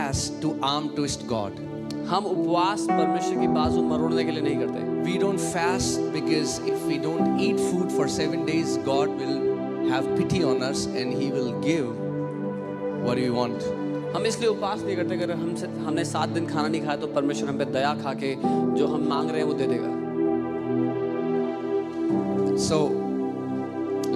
fast to arm twist God. हम उपवास परमेश्वर की बाजू मरोड़ने के लिए नहीं करते. We don't fast because if we don't eat food for 7 days, God will have pity on us and He will give what we want. हम इसलिए उपवास नहीं करते अगर हमने 7 दिन खाना नहीं खाया तो परमेश्वर हम पे दया खा के जो हम मांग रहे हैं वो दे देगा. So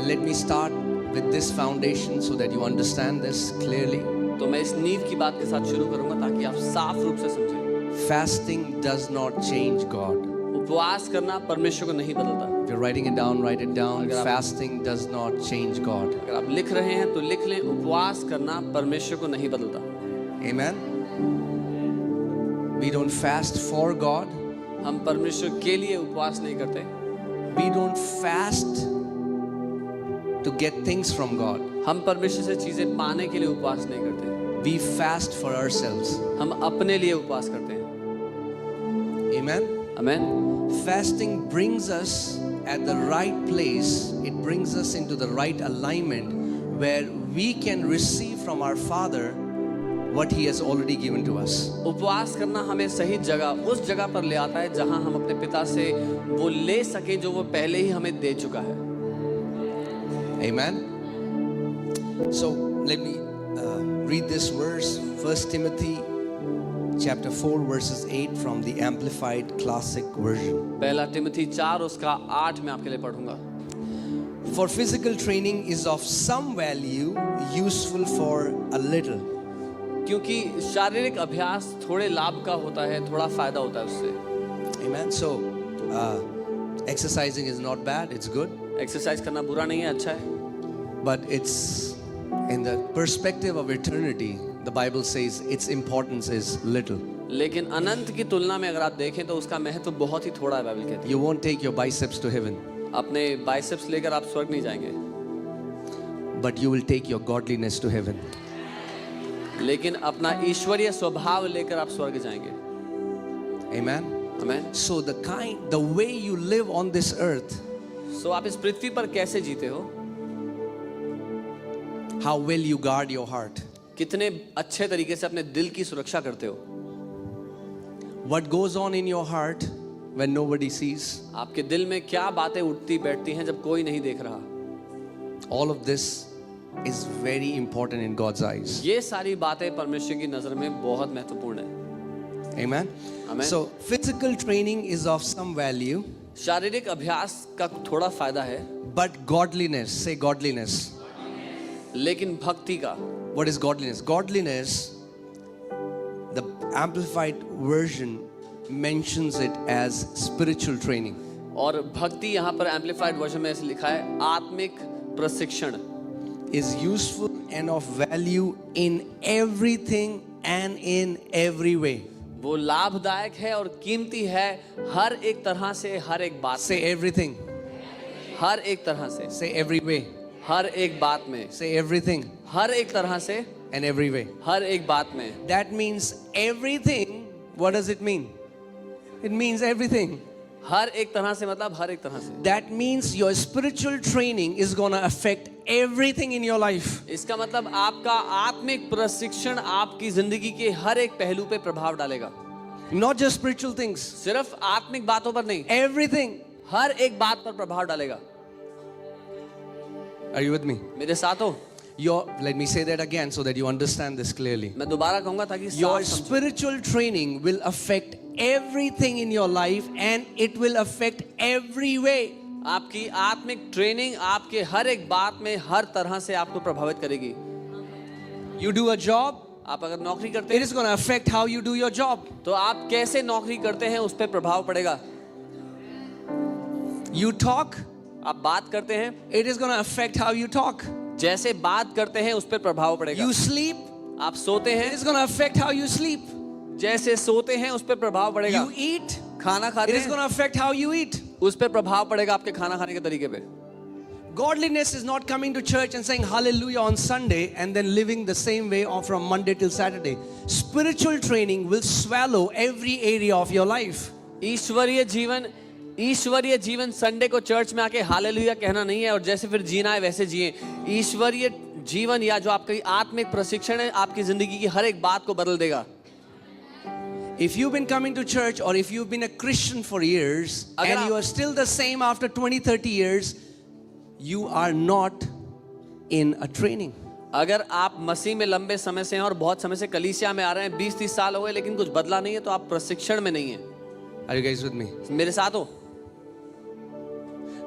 let me start with this foundation so that you understand this clearly. तो मैं इस नींव की बात के साथ शुरू करूंगा ताकि आप साफ रूप से समझें. Fasting does not change God. उपवास करना परमेश्वर को नहीं बदलता. If you're writing it down, write it down. Fasting does not change God. अगर आप लिख रहे हैं तो लिख लें, उपवास करना परमेश्वर को नहीं बदलता. Amen. We don't fast for God. हम परमेश्वर के लिए उपवास नहीं करते. We don't fast to get things from God. हम परमेश्वर से चीजें पाने के लिए उपवास नहीं करते. We fast for ourselves. हम अपने लिए उपवास करते हैं. Amen. Amen. Fasting brings us at the right place. It brings us into the right alignment where we can receive from our Father what He has already given to us. उपवास करना हमें सही जगह, उस जगह पर ले आता है जहां हम अपने पिता से वो ले सकें जो वो पहले ही हमें दे चुका है. Amen. So let me read this verse, 1 Timothy chapter 4 verses 8 from the Amplified Classic Version. पहला तिमोथी 4 उसका 8 मैं आपके लिए पढ़ूंगा. For physical training is of some value, useful for a little. क्योंकि शारीरिक अभ्यास थोड़े लाभ का होता है, थोड़ा फायदा होता है उससे. Amen. So exercising is not bad, it's good. Exercise करना बुरा नहीं है, अच्छा है. But it's in the perspective of eternity, the Bible says its importance is little. लेकिन अनंत की तुलना में अगर आप देखें तो उसका महत्व बहुत ही थोड़ा है. बाइबल कहती है You won't take your biceps to heaven, अपने बाइसेप्स लेकर आप स्वर्ग नहीं जाएंगे, but you will take your godliness to heaven. लेकिन अपना ईश्वरीय स्वभाव लेकर आप स्वर्ग जाएंगे. Amen. आमीन. So the way you live on this earth, सो आप इस पृथ्वी पर कैसे जीते हो, how well you guard your heart, कितने अच्छे तरीके से अपने दिल की सुरक्षा करते हो, what goes on in your heart when nobody sees, आपके दिल में क्या बातें उठती बैठती हैं जब कोई नहीं देख रहा. all of this is very important in God's eyes. ये सारी बातें परमेश्वर की नजर में बहुत महत्वपूर्ण है. Amen. Amen. So physical training is of some value, शारीरिक अभ्यास का थोड़ा फायदा है, but godliness, say godliness. लेकिन भक्ति का, What is godliness? Godliness, the Amplified Version mentions it as spiritual training. और भक्ति यहाँ पर एम्पलीफाइड वर्जन में ऐसे लिखा है आत्मिक प्रशिक्षण. Is useful and of value in everything and in every way. वो लाभदायक है और कीमती है हर एक तरह से, हर एक बात Say everything. हर एक तरह से, Say every way. हर एक बात में, Say everything हर एक तरह से, and every way. हर एक बात में. That means everything. What does it mean? It means everything. हर एक तरह से मतलब हर एक तरह से. That means your spiritual training is going to affect everything in your life. इसका मतलब आपका आत्मिक प्रशिक्षण आपकी जिंदगी के हर एक पहलू पे प्रभाव डालेगा. Not just spiritual things. सिर्फ आत्मिक बातों पर नहीं, Everything. हर एक बात पर प्रभाव डालेगा. Are you with me? मेरे साथ हो? Let me say that again so that you understand this clearly. मैं दोबारा कहूंगा ताकि Your साफ समझो. spiritual training will affect everything in your life and it will affect every way. आपकी आत्मिक ट्रेनिंग आपके हर एक बात में हर तरह से आपको प्रभावित करेगी. You do a job, आप अगर नौकरी करते it हैं is going to affect how you do your job. तो आप कैसे नौकरी करते हैं उस पर प्रभाव पड़ेगा. You talk, आप बात करते हैं, it is going to affect how you talk. जैसे बात करते हैं उस पर प्रभाव पड़ेगा. You sleep, आप सोते it हैं, is going to affect how you sleep. जैसे सोते हैं उस पर प्रभाव पड़ेगा. You eat, खाना it खाते is going हैं, to affect how you eat. उस पर प्रभाव पड़ेगा आपके खाना खाने के तरीके पे. Godliness is not coming to church and saying hallelujah on Sunday and then living the same way or from Monday till Saturday. Spiritual training will swallow every area of your life. ईश्वरीय जीवन ईश्वरीय जीवन Sunday को church में आके hallelujah कहना नहीं है और जैसे फिर जीना है वैसे जिए। ईश्वरीय जीवन या जो आपका आत्मिक प्रशिक्षण है आपकी जिंदगी की हर एक बात को बदल देगा। If you've been coming to church or if you've been a Christian for years and you are still the same after 20-30 years, you are not in a training. अगर आप मसीह में लंबे समय से हैं और बहुत समय से कलीसिया में आ रहे हैं, 20-30 साल हो गए लेकिन कुछ बदला नहीं है, तो आप प्रशिक्षण में नहीं हैं। Are you guys with me? मेरे साथ हो?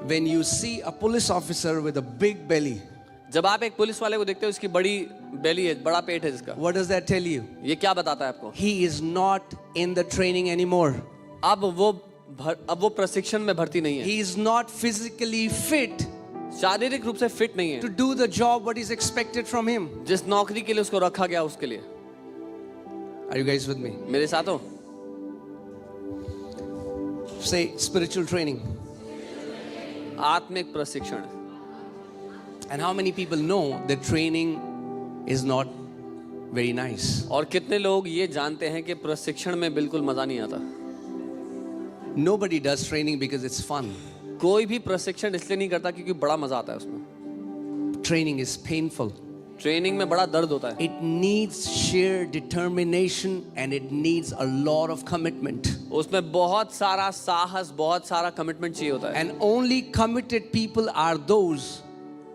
When you see a police officer with a big belly, जब आप एक पुलिस वाले को देखते हो इसकी बड़ी बेली है, बड़ा पेट है इसका, what does that tell you? ये क्या बताता है आपको? He is not in the training anymore. अब वो प्रशिक्षण में भर्ती नहीं है। He is not physically fit शारीरिक रूप से फिट नहीं to है do the job what is expected from him. जिस नौकरी के लिए उसको रखा गया उसके लिए। Are you guys with me? मेरे साथ हो? Say spiritual training. आत्मिक प्रशिक्षण। And how many people know that training is not very nice? और कितने लोग ये जानते हैं कि प्रशिक्षण में बिल्कुल मजा नहीं आता? Nobody does training because it's fun. कोई भी प्रशिक्षण इसलिए नहीं करता क्योंकि बड़ा मजा आता है उसमें। Training is painful. ट्रेनिंग में बड़ा दर्द होता है। It needs sheer determination and it needs a lot of commitment. उसमें बहुत सारा साहस, बहुत सारा कमिटमेंट चाहिए होता है। And only committed people are those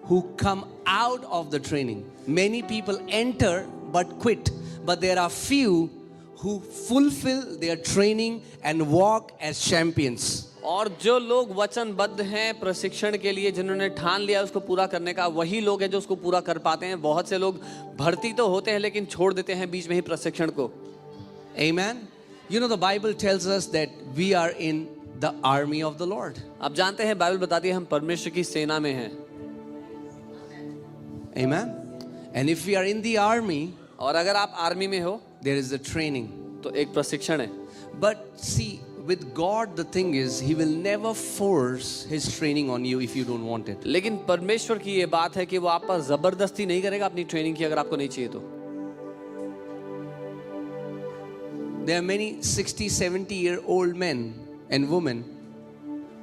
who come out of the training. Many people enter but quit, but there are few who fulfill their training and walk as champions. और जो लोग वचनबद्ध हैं प्रशिक्षण के लिए, जिन्होंने ठान लिया उसको पूरा करने का, वही लोग हैं जो उसको पूरा कर पाते हैं। बहुत से लोग भर्ती तो होते हैं लेकिन छोड़ देते हैं बीच में ही प्रशिक्षण को। Amen. You know the Bible tells us that we are in the army of the Lord. आप जानते हैं बाइबल बताती है हम परमेश्वर की सेना में हैं। Amen. And if we are in the army, और अगर आप आर्मी में हो there is a training. तो एक प्रशिक्षण है। But see, with God the thing is he will never force his training on you if you don't want it. लेकिन परमेश्वर की ये बात है कि वो आप पर जबरदस्ती नहीं करेगा अपनी ट्रेनिंग की, अगर आपको नहीं चाहिए तो। There are many 60-70-year-old men and women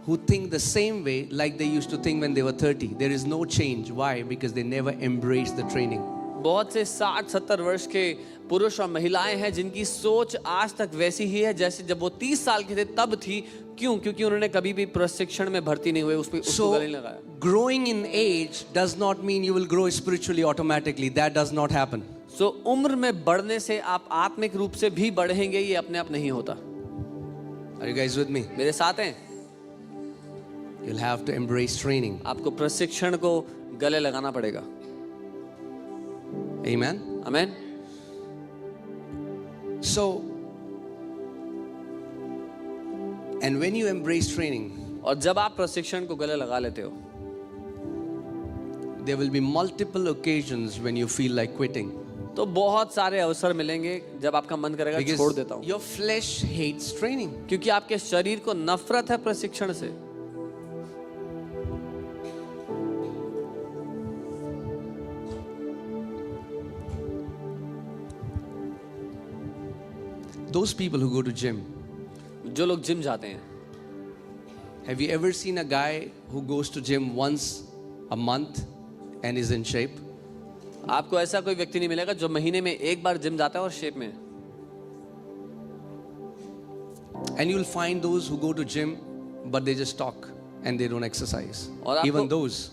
who think the same way like they used to think when they were 30. There is no change. Why? Because they never embraced the training. बहुत से 60-70 वर्ष के पुरुष और महिलाएं हैं जिनकी सोच आज तक वैसी ही है जैसे जब वो 30 साल के थे तब थी। क्यों? क्योंकि उन्होंने कभी भी प्रशिक्षण में भर्ती नहीं हुए, उसको गले नहीं लगाया। Growing in age does not mean you will grow spiritually automatically. That does not happen. So उम्र में बढ़ने से आप आत्मिक रूप से भी बढ़ेंगे, ये अपने आप नहीं होता। Are you guys with me? मेरे साथ हैं? You'll have to embrace training. आपको प्रशिक्षण को गले लगाना पड़ेगा। Amen. Amen. So, and when you embrace training, और जब आप प्रशिक्षण को गले लगा लेते हो, there will be multiple occasions when you feel like quitting. तो बहुत सारे अवसर मिलेंगे जब आपका मन करेगा छोड़ देता हूँ। Your flesh hates training. क्योंकि आपके शरीर को नफरत है प्रशिक्षण से। Those people who go to gym, जो लोग जिम जाते हैं, have you ever seen a guy who goes to gym once a month and is in shape? आपको ऐसा कोई व्यक्ति नहीं मिलेगा जो महीने में एक बार जिम जाता है और शेप में है। And you'll find those who go to gym but they just talk and they don't exercise. और Even आपको those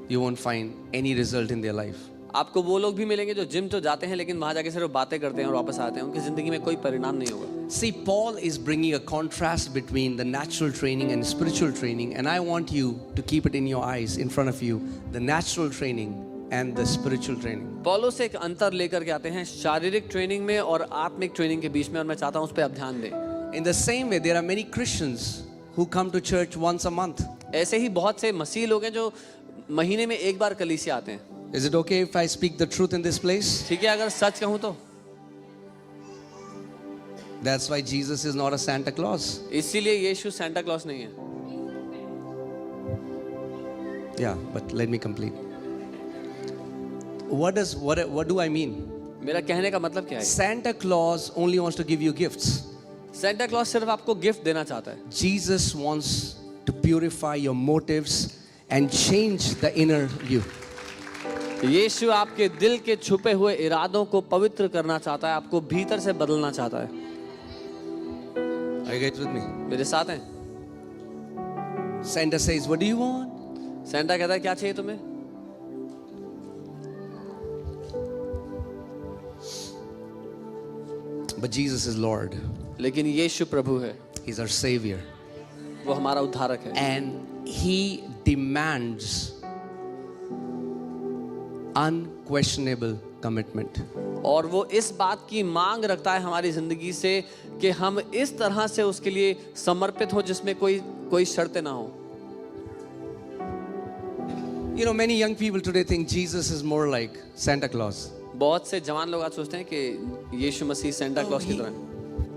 you won't find any result in their life. आपको वो लोग भी मिलेंगे जो जिम तो जाते हैं लेकिन वहां जाके सिर्फ बातें करते हैं और वापस आते हैं, उनकी जिंदगी में कोई परिणाम नहीं होगा। See, Paul is bringing a contrast between the natural training and spiritual training, and I want you to keep it in your eyes, in front of you, the natural training and the spiritual training. पौलुस एक अंतर लेकर के आते हैं शारीरिक training में और आत्मिक ट्रेनिंग के बीच में, और मैं चाहता हूं उस पर आप ध्यान दें। In the same way, there are many Christians who come to church once a month. ऐसे ही बहुत से मसीह लोग हैं जो महीने में एक बार कलीसिया आते हैं। Is it okay if I speak the truth in this place? ठीक है अगर सच कहूं तो। That's why Jesus is not a Santa Claus. इसीलिए यीशु सांता क्लॉस नहीं है। Yeah, but let me complete. What do I mean? मेरा कहने का मतलब क्या है? Santa Claus only wants to give you gifts. Santa Claus सिर्फ आपको गिफ्ट देना चाहता है। Jesus wants to purify your motives and change the inner you. यीशु आपके दिल के छुपे हुए इरादों को पवित्र करना चाहता है, आपको भीतर से बदलना चाहता है। Are you guys with me? मेरे साथ हैं? Santa says, what do you want? Santa कहता है क्या चाहिए तुम्हें? But Jesus is Lord. लेकिन यीशु प्रभु है, He's our Savior. वो हमारा उद्धारक है। And He demands unquestionable commitment. और वो इस बात की मांग रखता है हमारी जिंदगी से कि हम इस तरह से उसके लिए समर्पित हो जिसमें कोई शर्तें ना हो। You know, many young people today think Jesus is more like Santa Claus. बहुत से जवान लोग आज सोचते हैं कि यीशु मसीह सेंटा क्लॉज की तरह है।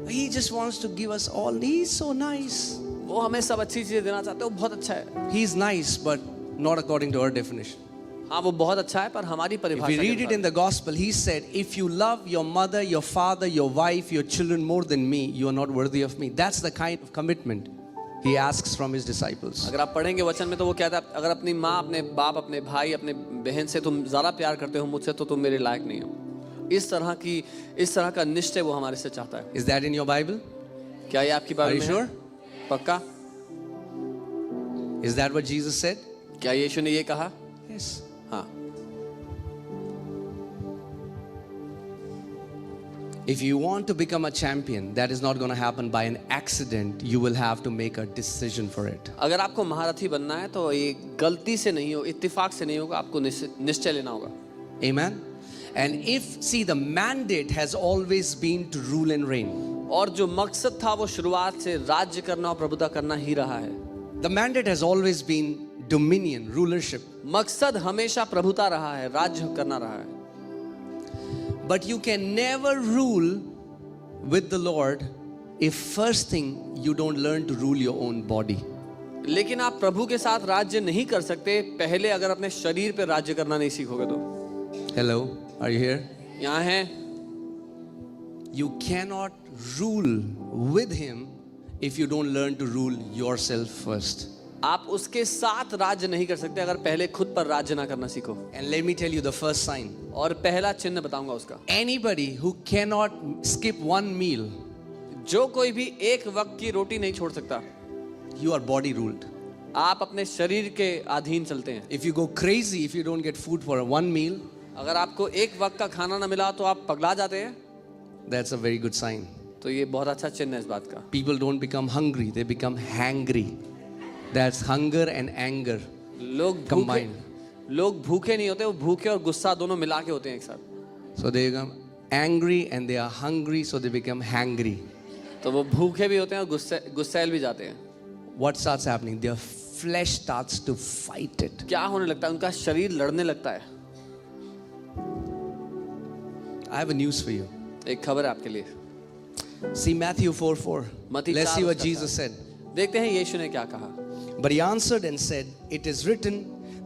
He just wants to give us all. He's so nice. वो हमें सब अच्छी चीजें देना चाहते हैं, वो बहुत अच्छा है। He's nice, but not according to our definition. हाँ, वो बहुत अच्छा है पर हमारी If we परिभाषा read के it in the gospel, he said, if you love your mother, your father, your wife, your children more than me, you are not worthy of me. That's the kind of commitment he asks from his disciples. अगर आप पढ़ेंगे वचन में तो वो कहता है अगर अपनी माँ, अपने बाप, अपने भाई, अपने बहन से तुम ज्यादा प्यार करते हो मुझसे तो तुम मेरे लायक नहीं हो। इस तरह का निश्चय वो हमारे से चाहता है। Is that in your Bible? क्या ये आपकी Are बाइबल you में sure? है? पक्का? Is that what Jesus said? क्या यीशु ने ये कहा? Yes. हाँ। If you want to become a champion, that is not going to happen by an accident. You will have to make a decision for it. अगर आपको महारथी बनना है तो ये गलती से नहीं हो, इत्तेफाक से नहीं होगा, आपको निश्चय लेना होगा। Amen. And see, the mandate has always been to rule and reign. और जो मकसद था वो शुरुआत से राज्य करना और प्रभुता करना ही रहा है। The mandate has always been dominion, rulership. मकसद हमेशा प्रभुता रहा है, राज्य करना रहा है। But you can never rule with the Lord if first thing you don't learn to rule your own body. लेकिन आप प्रभु के साथ राज्य नहीं कर सकते पहले अगर अपने शरीर पे राज्य करना नहीं सीखोगे तो। Hello, are you here? यहाँ है। You cannot rule with him if you don't learn to rule yourself first. आप उसके साथ राज्य नहीं कर सकते अगर पहले खुद पर राज्य ना करना सीखो। And let me tell you the first sign. और पहला चिन्ह बताऊंगा उसका। Anybody who cannot skip one meal, जो कोई भी एक वक्त की रोटी नहीं छोड़ सकता, you are body ruled. आप अपने शरीर के अधीन चलते हैं। If you go crazy if you don't get food for one meal, अगर आपको एक वक्त का खाना ना मिला तो आप पगला जाते हैं, that's a very good sign. तो ये बहुत अच्छा चिन्ह है इस बात का। People don't become hungry, they become hangry. That's hunger and anger combined. लोग भूखे नहीं होते, वो भूखे और गुस्सा दोनों मिला के होते हैं एक साथ। So they become angry and they are hungry, so they become hangry. तो वो भूखे भी होते हैं और गुस्सैल भी जाते हैं। What starts happening? Their flesh starts to fight it. क्या होने लगता है? उनका शरीर लड़ने लगता है। I have a news for you. एक खबर है आपके लिए। See Matthew 4:4. मत्ती Let's 4 see what उसका Jesus said. देखते हैं यीशु ने क्या कहा। But he answered and said, it is written,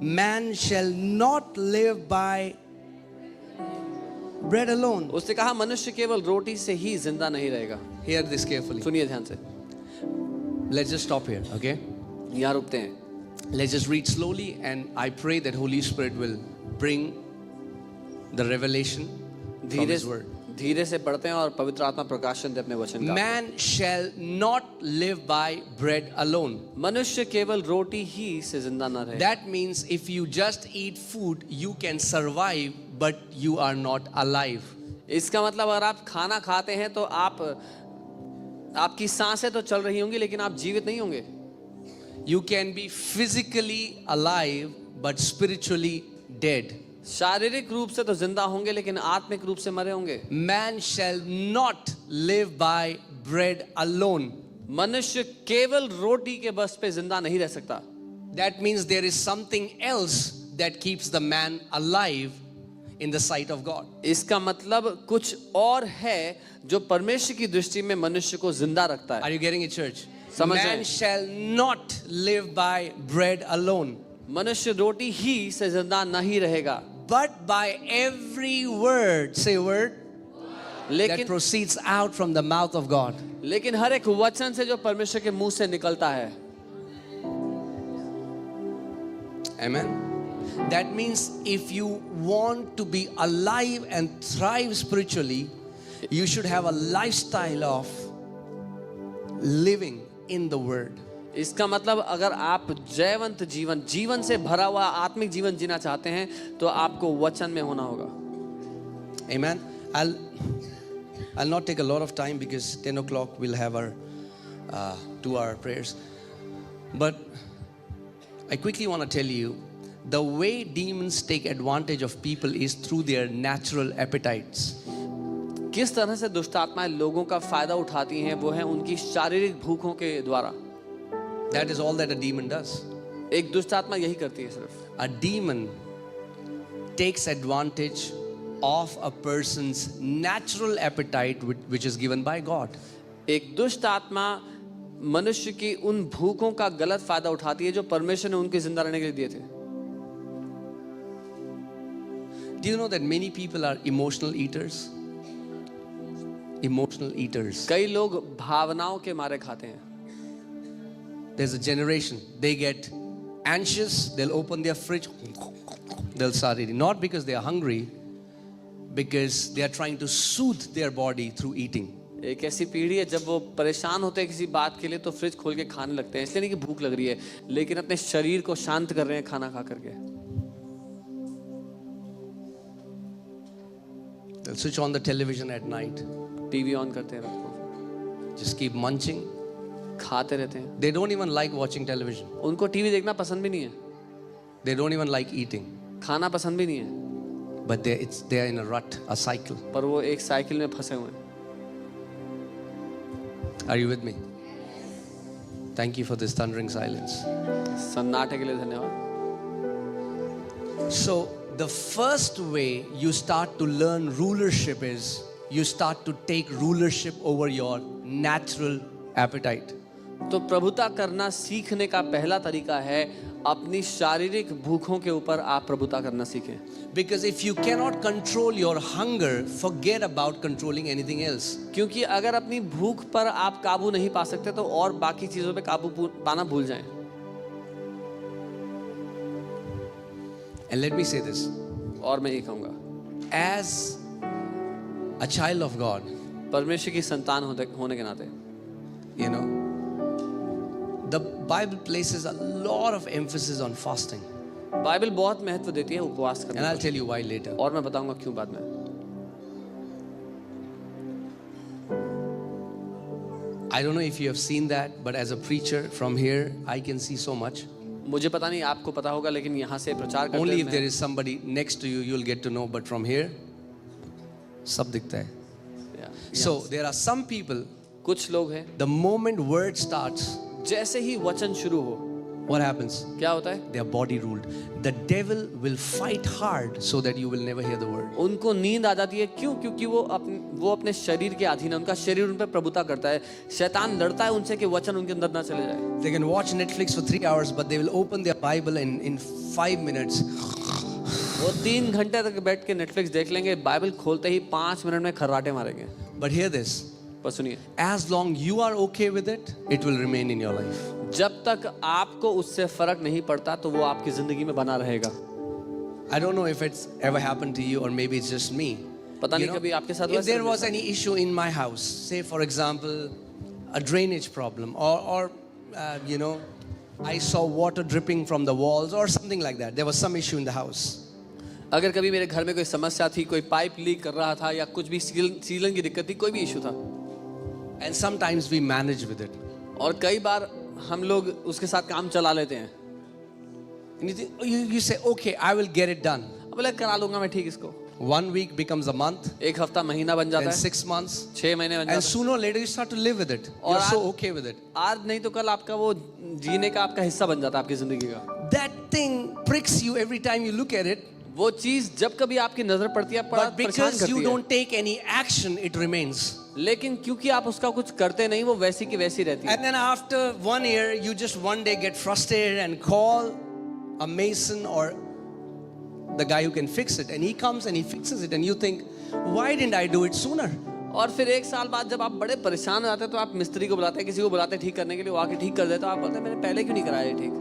man shall not live by bread alone. उसने कहा मनुष्य केवल रोटी से ही जिंदा नहीं रहेगा। Hear this carefully. सुनिए ध्यान से। Let's just stop here, okay? यहाँ रुकते हैं। Let's just read slowly and I pray that Holy Spirit will bring the revelation from his word. धीरे से पढ़ते हैं और पवित्र आत्मा प्रकाशन दे अपने वचन का। Man shall not live by bread alone. मनुष्य केवल रोटी ही से जिंदा न रहे। That means if you just eat food, you can survive, but you are not alive. इसका मतलब अगर आप खाना खाते हैं तो आपकी सांसें तो चल रही होंगी लेकिन आप जीवित नहीं होंगे। You can be physically alive, but spiritually dead. शारीरिक रूप से तो जिंदा होंगे लेकिन आत्मिक रूप से मरे होंगे। Man shall not live by bread alone. मनुष्य केवल रोटी के बस पे जिंदा नहीं रह सकता। That means there is something else that keeps the man alive in the sight of God. इसका मतलब कुछ और है जो परमेश्वर की दृष्टि में मनुष्य को जिंदा रखता है। Are you getting it, church? समझ रहे Man हैं? shall not live by bread alone, मनुष्य रोटी ही से जिंदा नहीं रहेगा, but by every word. Say word. that लेकिन proceeds out from the mouth of God. लेकिन हर एक वचन से जो परमेश्वर के मुंह से निकलता है, Amen. That means if you want to be alive and thrive spiritually, you should have a lifestyle of living in the Word. इसका मतलब अगर आप जयवंत जीवन से भरा हुआ आत्मिक जीवन जीना चाहते हैं तो आपको वचन में होना होगा. Amen. I'll not take a lot of time because 10 o'clock we'll have our 2-hour prayers. But I quickly want to tell you, the way demons take advantage of people is through their natural appetites. किस तरह से दुष्ट आत्माएं लोगों का फायदा उठाती हैं, वो है उनकी शारीरिक भूखों के द्वारा. That is all that a demon does. एक दुष्ट आत्मा यही करती है सिर्फ. A demon takes advantage of a person's natural appetite which is given by God. एक दुष्ट आत्मा मनुष्य की उन भूखों का गलत फायदा उठाती है जो परमेश्वर ने उनके जिंदा रहने के लिए दिए थे. Do you know that many people are emotional eaters? Emotional eaters. कई लोग भावनाओं के मारे खाते हैं. There's a generation, they get anxious, they'll open their fridge, they'll start eating. Not because they are hungry, because they are trying to soothe their body through eating. एक ऐसी पीढ़ी है जब वो परेशान होते हैं किसी बात के लिए तो फ्रिज खोल के खाने लगते हैं, इसलिए नहीं कि भूख लग रही है, लेकिन अपने शरीर को शांत कर रहे हैं खाना खा करके. They'll switch on the television at night. TV on करते हैं रात को, Just keep munching. खाते रहते हैं. They don't even like watching television. उनको टीवी देखना पसंद भी नहीं है, They don't even like eating. खाना पसंद भी नहीं है, But they are in a rut, a cycle. पर वो एक साइकिल में फंसे हुए हैं. Are you with me? Thank you for this thundering silence. सन्नाटे के लिए धन्यवाद. So the first way you start to learn rulership is you start to take rulership over your natural appetite. तो प्रभुता करना सीखने का पहला तरीका है अपनी शारीरिक भूखों के ऊपर आप प्रभुता करना सीखें. Because if you cannot control your hunger, forget about controlling anything else. क्योंकि अगर अपनी भूख पर आप काबू नहीं पा सकते तो और बाकी चीजों पे काबू पाना भूल जाएं. And let me say this. और मैं ये कहूँगा, As a child of God, परमेश्वर की संतान होने के नाते, you know, the Bible places a lot of emphasis on fasting. Bible बहुत महत्व देती है उपवास करने And I'll को. tell you why later. और मैं बताऊंगा क्यों बाद में. I don't know if you have seen that, but as a preacher from here, I can see so much. मुझे पता नहीं आपको पता होगा, लेकिन यहाँ से प्रचार करते Only if हैं there is somebody next to you, you'll get to know. But from here, सब दिखता है. So there are some people, कुछ लोग हैं the moment word starts, जैसे ही वचन शुरू हो what happens? क्या होता है? They are body ruled. The devil will fight hard so that you will never hear the word. उनको नींद आ जाती है. क्यों? क्योंकि वो अपने शरीर के अधीन है, उनका शरीर उन पर प्रभुता करता है. शैतान लड़ता है उनसे कि वचन उनके अंदर ना चले जाए. They can watch Netflix for 3 hours, but they will open their Bible in 5 minutes. वो 3 घंटे तक बैठ के नेटफ्लिक्स देख लेंगे, बाइबल खोलते ही 5 मिनट में खर्राटे मारेंगे. But hear this. पर सुनिए, As long you are okay with it, it will remain in your life. जब तक आपको उससे फर्क नहीं पड़ता तो वो आपकी जिंदगी में बना रहेगा. I don't know if it's ever happened to you or maybe it's just me. पता You नहीं know, कभी आपके साथ if हुआ there है? was any issue in my house, say for example, a drainage problem or you know, I saw water dripping from the walls or something like that. There was some issue in the house. अगर कभी मेरे घर में कोई समस्या थी, कोई pipe leak कर रहा था या कुछ भी सीलन की दिक्कत थी, कोई भी इशू था, And sometimes we manage with it. और कई बार हम लोग उसके साथ काम चला लेते हैं. And you think, you say, okay, I will get it done. अब बोले करा लूंगा मैं ठीक इसको. 1 week becomes a month, एक हफ्ता महीना बन जाता then है, 6 months, 6 महीने बन and जाता है. sooner or later you start to live with it. You're so okay with it. आज नहीं तो कल आपका वो जीने का आपका हिस्सा बन जाता है आपकी जिंदगी का. That thing pricks you every time you look at it, वो चीज जब कभी आपकी नजर पड़ती है, but परेशान because करती you है. don't take any action, it remains. लेकिन क्योंकि आप उसका कुछ करते नहीं, वो वैसी की वैसी रहती है. And then after 1 year, you just one day get frustrated and call a mason or the guy who can fix it. And he comes and he fixes it. And you think, why didn't I do it sooner? और फिर एक साल बाद जब आप बड़े परेशान हो जाते हैं तो आप मिस्त्री को बुलाते हैं, किसी को बुलाते हैं ठीक करने के लिए, वो आके ठीक कर देता है। आप बोलते हैं मैंने पहले क्यों नहीं कराया ये ठीक।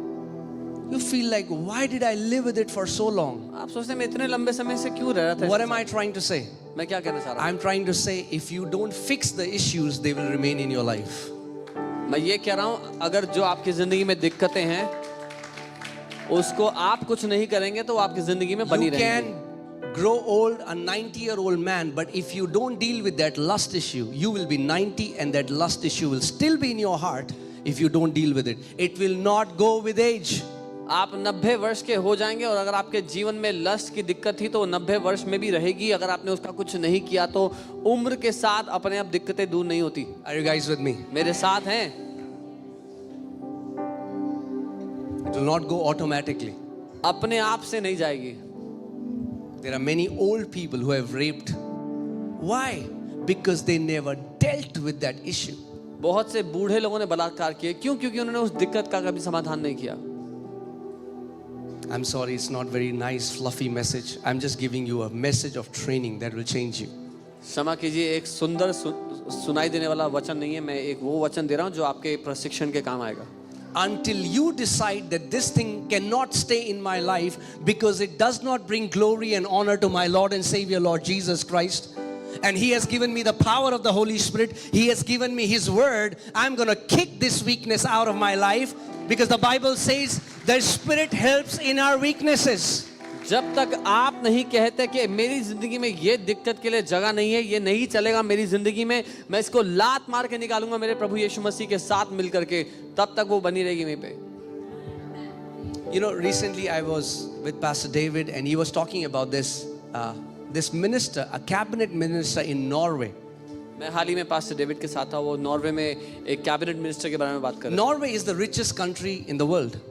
You feel like, why did I live with it for so long? आप सोचते हैं मैं इतने लंबे समय से क्यों रह रहा था। What am I trying to say? मैं क्या कहना चाह रहा हूँ? I'm trying to say, if you don't fix the issues, they will remain in your life. मैं ये कह रहा हूँ अगर जो आपकी जिंदगी में दिक्कतें हैं उसको आप कुछ नहीं करेंगे तो वो आपकी जिंदगी में बनी You रहेंगी। can grow old, a 90-year-old man, but if you don't deal with that lust issue, you will be 90 and that lust issue will still be in your heart if you don't deal with it. It will not go with age. आप 90 वर्ष के हो जाएंगे और अगर आपके जीवन में लस्ट की दिक्कत थी तो वो 90 वर्ष में भी रहेगी। अगर आपने उसका कुछ नहीं किया तो उम्र के साथ अपने आप दिक्कतें दूर नहीं होती। Are you guys with me? मेरे साथ हैं? It will not go automatically. अपने आप से नहीं जाएगी। There are many old people who have raped. Why? Because they never dealt with that issue. बहुत से बूढ़े लोगों ने बलात्कार किए, क्यों? क्योंकि उन्होंने उस दिक्कत का कभी समाधान नहीं किया। I'm sorry, it's not very nice, fluffy message. I'm just giving you a message of training that will change you. क्षमा कीजिए, एक सुंदर सुनाई देने वाला वचन नहीं है, मैं एक वो वचन दे रहा हूँ जो आपके प्रशिक्षण के काम आएगा। Until you decide that this thing cannot stay in my life because it does not bring glory and honor to my Lord and Savior, Lord Jesus Christ, and He has given me the power of the Holy Spirit, He has given me His word, I'm going to kick this weakness out of my life because the Bible says the Spirit helps in our weaknesses. जब तक आप नहीं कहते कि मेरी जिंदगी में ये दिक्कत के लिए जगह नहीं है, ये नहीं चलेगा मेरी जिंदगी में, मैं इसको लात मार के निकालूंगा मेरे प्रभु यीशु मसीह के साथ मिलकर के, तब तक वो बनी रहेगी वहीं पे। You know, recently I was with Pastor David and he was talking about this minister, a cabinet minister in Norway. मैं हाल ही में पास्टर डेविड के साथ था, वो नॉर्वे में एक कैबिनेट मिनिस्टर के बारे में बात कर रहे थे। Norway is the richest country in the world.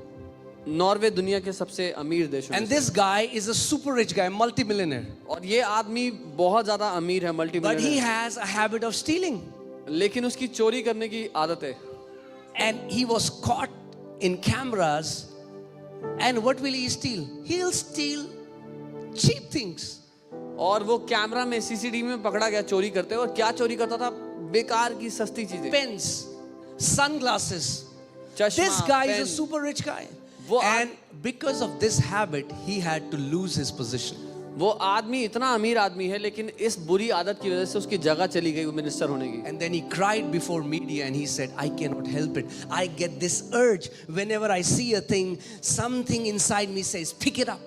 Norway दुनिया के सबसे अमीर देशों में And this guy is a super rich guy, multi-millionaire. और ये आदमी बहुत ज्यादा अमीर है, multi But he has a habit of stealing. लेकिन उसकी चोरी करने की आदत है। And he was caught in cameras. And what will he steal? He'll steal cheap things. और वो कैमरा में सीसीटीवी में पकड़ा गया चोरी करते, और क्या चोरी करता था? बेकार की सस्ती चीजें, Pens, sunglasses. चश्मा, This guy is pen. a super rich guy. वो And because of this habit, he had to lose his position. वो आदमी इतना अमीर आदमी है, लेकिन इस बुरी आदत की वजह से उसकी जगह चली गई मिनिस्टर होने की। And then he cried before media and he said, I cannot help it. I get this urge whenever I see a thing, something inside me says, pick it up,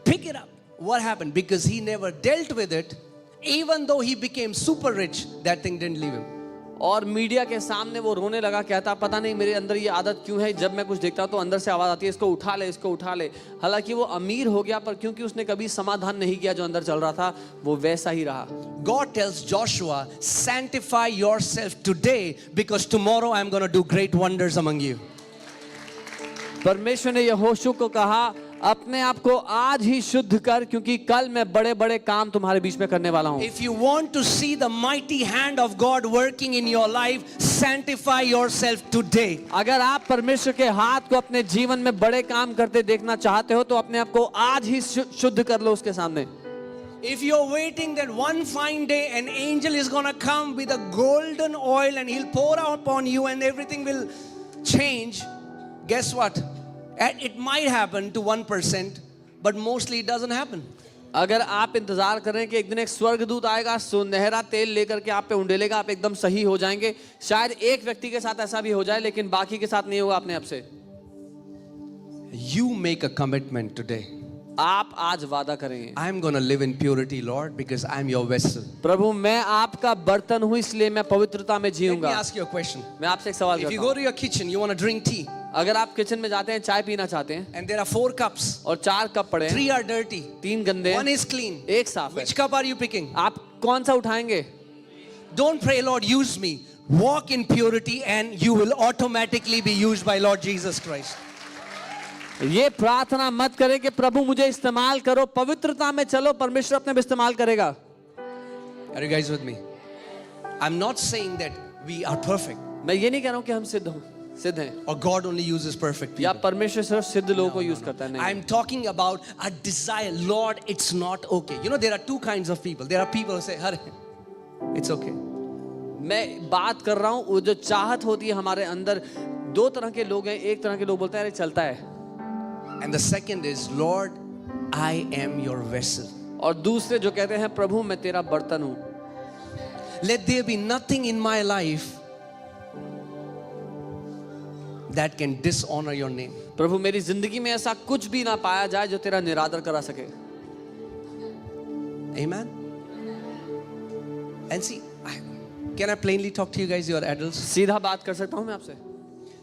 pick it up. What happened? Because he never dealt with it, even though he became super rich, that thing didn't leave him. और media के सामने वो रोने लगा, कहता पता नहीं मेरे अंदर ये आदत क्यों है, जब मैं कुछ देखता हूँ तो अंदर से आवाज आती है इसको उठा ले, इसको उठा ले। हालांकि वो अमीर हो गया, पर क्योंकि उसने कभी समाधान नहीं किया, जो अंदर चल रहा था वो वैसा ही रहा। God tells Joshua, sanctify yourself today because tomorrow I'm going to do great wonders among you. परमेश्वर ने यहोशू को कहा अपने आप को आज ही शुद्ध कर, क्योंकि कल मैं बड़े बड़े काम तुम्हारे बीच में करने वाला हूँ। If you want to see the mighty hand of God working in your life, sanctify yourself today. अगर आप परमेश्वर के हाथ को अपने जीवन में बड़े काम करते देखना चाहते हो तो अपने आप को आज ही शुद्ध कर लो उसके सामने। If you're waiting that one fine day an angel is going to come with a golden oil and he'll pour out upon you and everything will change, guess what? It might happen to 1%, but mostly it doesn't happen. अगर आप इंतजार कर रहे हैं कि एक दिन एक स्वर्गदूत आएगा, सुनहरा तेल लेकर के आप पे उंडेलेगा, आप एकदम सही हो जाएंगे, शायद एक व्यक्ति के साथ ऐसा भी हो जाए, लेकिन बाकी के साथ नहीं होगा अपने आप से। You make a commitment today. आप आज वादा करेंगे, I'm going to live in purity, Lord, because I'm your vessel. प्रभु मैं आपका बर्तन हूँ, इसलिए मैं पवित्रता में Let me जीऊंगा। ask you a question. मैं आपसे एक सवाल If you करता go हूँ, to your kitchen, you want to drink tea, अगर आप किचन में जाते हैं, चाय पीना चाहते हैं, and there are 4 cups. और 4 कप पड़े हैं, 3 are dirty. 3 गंदे One हैं, is clean. एक साफ है, Which cup are you picking? आप कौन सा उठाएंगे? Don't pray, Lord, use me. Walk in purity and you will automatically be used by Lord Jesus Christ. ये प्रार्थना मत करें कि प्रभु मुझे इस्तेमाल करो, पवित्रता में चलो, परमेश्वर अपने इस्तेमाल करेगा। Are you guys with me? I'm not saying that we are perfect मैं ये नहीं कह रहा हूँ कि हम सिद्ध हैं, or God only uses perfect या people. परमेश्वर सिर्फ सिद्ध लोगों को यूज करता है, नहीं। I'm talking about a desire. Lord, it's not okay. You know, there are 2 kinds of people. There are people who say, Hare, it's okay. मैं बात कर रहा हूँ वो जो चाहत होती है हमारे अंदर, दो तरह के लोग हैं। एक तरह के लोग बोलते हैं अरे चलता है, And the second is, Lord, I am your vessel. और दूसरे जो कहते हैं प्रभु मैं तेरा बर्तन हूँ। Let there be nothing in my life that can dishonor your name. प्रभु मेरी जिंदगी में ऐसा कुछ भी ना पाया जाए जो तेरा निरादर करा सके। Amen. And see, can I plainly talk to you guys? You are adults. सीधा बात कर सकता हूँ मैं आपसे?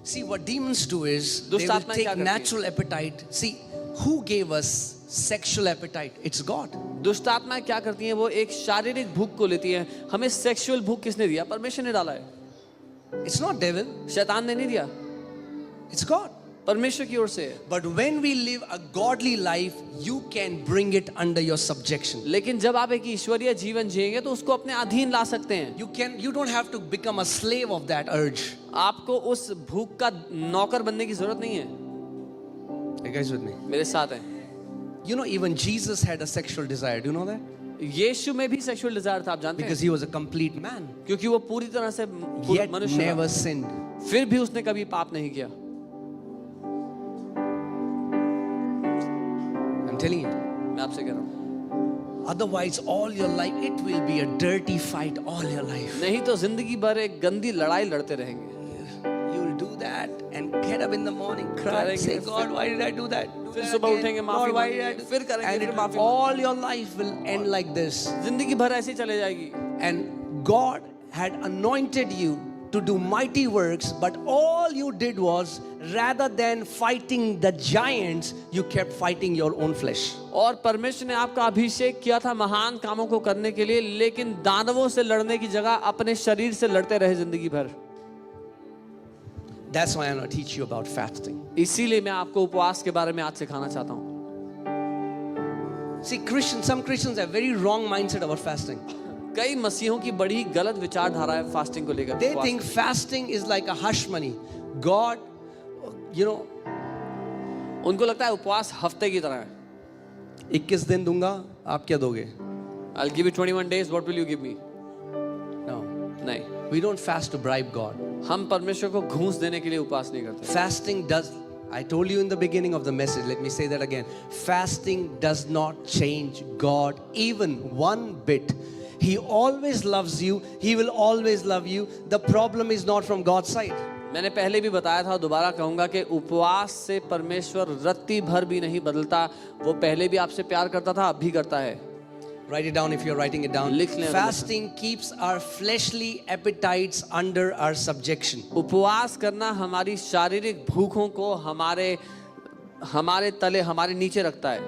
See, what demons do is they दुष्ट will आत्माएं क्या take करती हैं? natural appetite. See, who gave us sexual appetite? It's God. दुष्ट आत्माएं क्या करती हैं? वो एक शारीरिक भूख को लेती हैं। हमें सेक्सुअल भूख किसने दिया? परमेश्वर ने डाला है। It's not devil. शैतान ने नहीं दिया, It's God. परमेश्वर की ओर से है। But when we live a godly life, you can bring it under your subjection. लेकिन जब आप एक ईश्वरीय जीवन जिएंगे तो उसको अपने अधीन ला सकते हैं। You don't have to become a slave of that urge. आपको उस भूख का नौकर बनने की जरूरत नहीं है। Are you guys with me? मेरे साथ हैं। You know, even Jesus had a sexual desire. Do you know that? यीशु में भी सेक्सुअल डिजायर था, आप जानते Because हैं? he was a complete man. क्योंकि वो पूरी तरह से Yet मनुष्य never था, sinned. फिर भी उसने कभी पाप नहीं किया। I'm telling you. मैं आपसे कह रहा हूँ, Otherwise, all your life, it will be a dirty fight all your life. नहीं तो जिंदगी भर एक गंदी लड़ाई लड़ते रहेंगे। You will do that and get up in the morning, cry, करेंगे, say, फिर- God, why did I do that? Do फिर that सुबह again. उठेंगे, Lord, माफी why did I मांगेंगे, do- फिर करेंगे, And फिर it- माफी all your life will end like this. जिंदगी भर ऐसी चले जाएगी। And God had anointed you to do mighty works, but all you did was, rather than fighting the giants, you kept fighting your own flesh. और परमेश्वर ने आपका अभिषेक किया था महान कामों को करने के लिए, लेकिन दानवों से लड़ने की जगह अपने शरीर से लड़ते रहे जिंदगी भर। That's why I'm going to teach you about fasting. इसीलिए मैं आपको उपवास के बारे में आज सिखाना चाहता हूँ। See, some Christians have very wrong mindset about fasting. कई मसीहों की बड़ी गलत विचारधारा है फास्टिंग को लेकर। They उपवास think fasting is like a hush money. God, you know, उनको लगता है उपवास हफ्ते की तरह है। 21 दिन दूंगा, आप क्या दोगे? I'll give you 21 days, what will you give me? No. नहीं, We don't fast to bribe God. हम परमेश्वर को घूस देने के लिए उपवास नहीं करते। Fasting does, I told you in the beginning of the message, let me say that again. Fasting does not change God even one bit. He always loves you. He will always love you. The problem is not from God's side. मैंने पहले भी बताया था, दोबारा कहूंगा कि उपवास से परमेश्वर रत्ती भर भी नहीं बदलता। वो पहले भी आपसे प्यार करता था, अब भी करता है। Write it down if you're writing it down. लिख लें। Fasting keeps our fleshly appetites under our subjection. उपवास करना हमारी शारीरिक भूखों को हमारे तले, हमारे नीचे रखता है।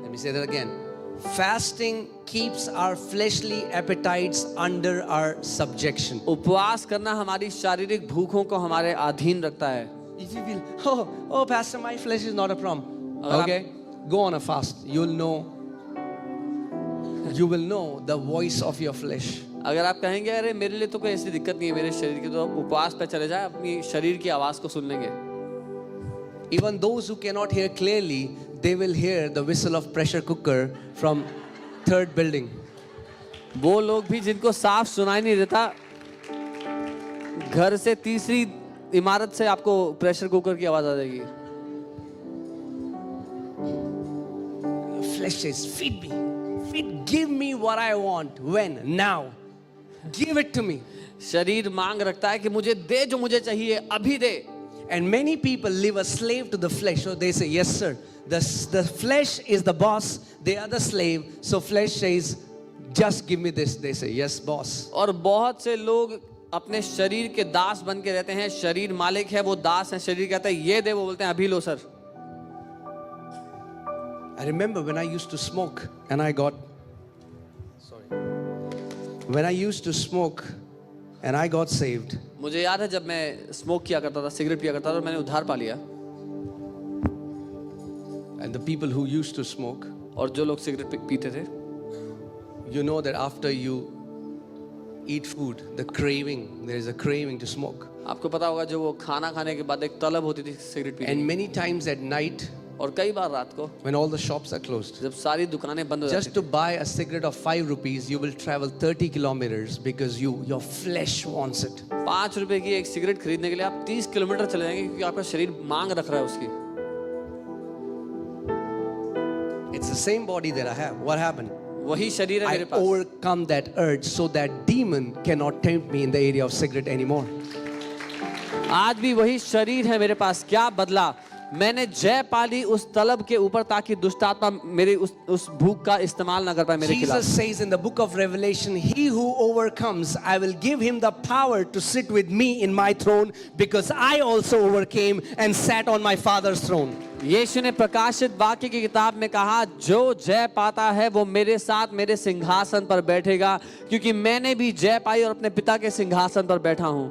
Let me say that again. Fasting keeps our fleshly appetites under our subjection. उपवास करना हमारी शारीरिक भूखों को हमारे अधीन रखता है। If you feel, oh, Pastor, my flesh is not a problem. अगर Okay, go on a fast. You will know the voice of your flesh. अगर आप कहेंगे अरे मेरे लिए तो कोई ऐसी दिक्कत नहीं है मेरे शरीर की, तो आप उपवास पे चले जाए, अपनी शरीर की आवाज को सुन लेंगे। Even those who cannot hear clearly, they will hear the whistle of pressure cooker from third building. वो लोग भी जिनको साफ सुनाई नहीं देता, घर से तीसरी इमारत से आपको प्रेशर कुकर की आवाज आ जाएगी। Your flesh says, feed me. Give me what I want. When? Now. Give it to me. शरीर मांग रखता है कि मुझे दे जो मुझे चाहिए, अभी दे। And many people live a slave to the flesh. So they say, yes, sir. The flesh is the boss. They are the slave. So flesh says, just give me this. They say, yes, boss. और बहुत से लोग अपने शरीर के दास बन के रहते हैं। शरीर मालिक है, वो दास है। शरीर कहता है ये दे, वो बोलते हैं अभी लो sir. I remember when I used to smoke and I got, when I used to smoke and I got saved. मुझे याद है जब मैं स्मोक किया करता था, सिगरेट पिया करता था, और मैंने उद्धार पा लिया। And the people who used to smoke, और जो लोग सिगरेट पीते थे, you know that after you eat food, the craving, there is a craving to smoke. आपको पता होगा जो वो खाना खाने के बाद एक तलब होती थी सिगरेट पीने And की। many times at night, और कई बार रात को when all the shops are closed. जब सारी दुकानें बंद हो Just जाती to buy a cigarette of 5 rupees, you will travel 30 kilometers because your flesh wants it. 5 रुपए की एक सिगरेट खरीदने के लिए आप 30 किलोमीटर चले जाएंगे क्योंकि आपका शरीर मांग रख रहा है उसकी। It's the same body that I have. What happened? वही शरीर है I मेरे पास। overcome that urge so that demon cannot tempt me in the area of cigarette anymore. आज भी वही शरीर है मेरे पास। क्या बदला? मैंने जय पाली उस तलब के ऊपर ताकि दुष्ट आत्मा मेरे उस भूख का इस्तेमाल ना कर पाए मेरे खिलाफ। Jesus says in the book of Revelation, he who overcomes, I will give him the power to sit with me in my throne because I also overcame and sat on my father's throne. यीशु ने प्रकाशित वाक्य की किताब में कहा, जो जय पाता है वो मेरे साथ मेरे सिंहासन पर बैठेगा, क्योंकि मैंने भी जय पाई और अपने पिता के सिंहासन पर बैठा हूं।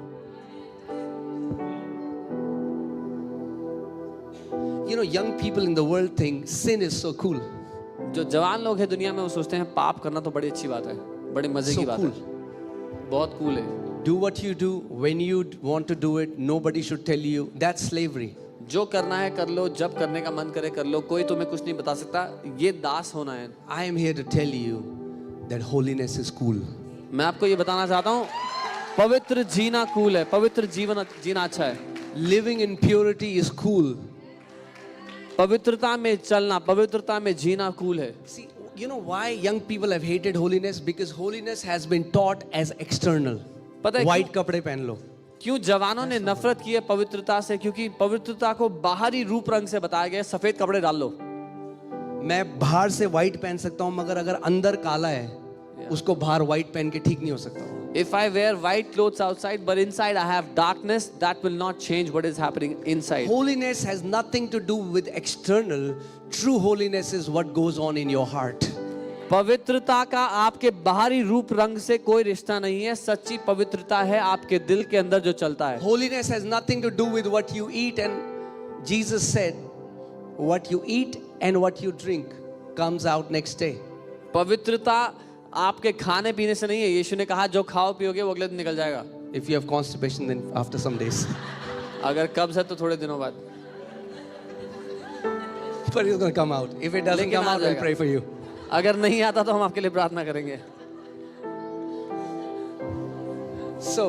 You know, young people in the world think sin is so cool. जो जवान लोग हैं दुनिया में वो सोचते हैं पाप करना तो बड़ी अच्छी बात है, बड़ी मजे So की बात cool. है, बहुत कूल है। Do what you do when you want to do it. Nobody should tell you. That's slavery. जो करना है कर लो, जब करने का मन करे कर लो, कोई तुम्हें कुछ नहीं बता सकता, ये दास होना है। I am here to tell you that holiness is cool. मैं आपको ये बताना चाहता हूँ, पवित्र जीना कूल है, पवित्र जीवन जीना अच्छा है। Living in purity is cool. पवित्रता में चलना, पवित्रता में जीना कूल है। See, you know why young people have hated holiness? Because holiness has been taught as external. पता है White कपड़े पहन लो. क्यों जवानों ने नफरत की है पवित्रता से? क्योंकि पवित्रता को बाहरी रूप रंग से बताया गया है, सफेद कपड़े डाल लो। मैं बाहर से white पहन सकता हूँ, मगर अगर अंदर काला है, उसको बाहर white पहन के ठीक नहीं हो सकता। If I wear white clothes outside, but inside I have darkness, that will not change what is happening inside. Holiness has nothing to do with external. True holiness is what goes on in your heart. पवित्रता का आपके बाहरी रूप रंग से कोई रिश्ता नहीं है। सच्ची पवित्रता है आपके दिल के अंदर जो चलता है। Holiness has nothing to do with what you eat, and Jesus said, what you eat and what you drink comes out next day. पवित्रता आपके खाने पीने से नहीं है। यीशु ने कहा जो खाओ पियोगे वो अगले दिन निकल जाएगा। If you have constipation, then after some days. अगर कब्ज है तो थोड़े दिनों बाद। But it's going to come out. If it doesn't लेकिन come आ out, we'll जाएगा। pray for you. अगर नहीं आता तो हम आपके लिए प्रार्थना करेंगे। So,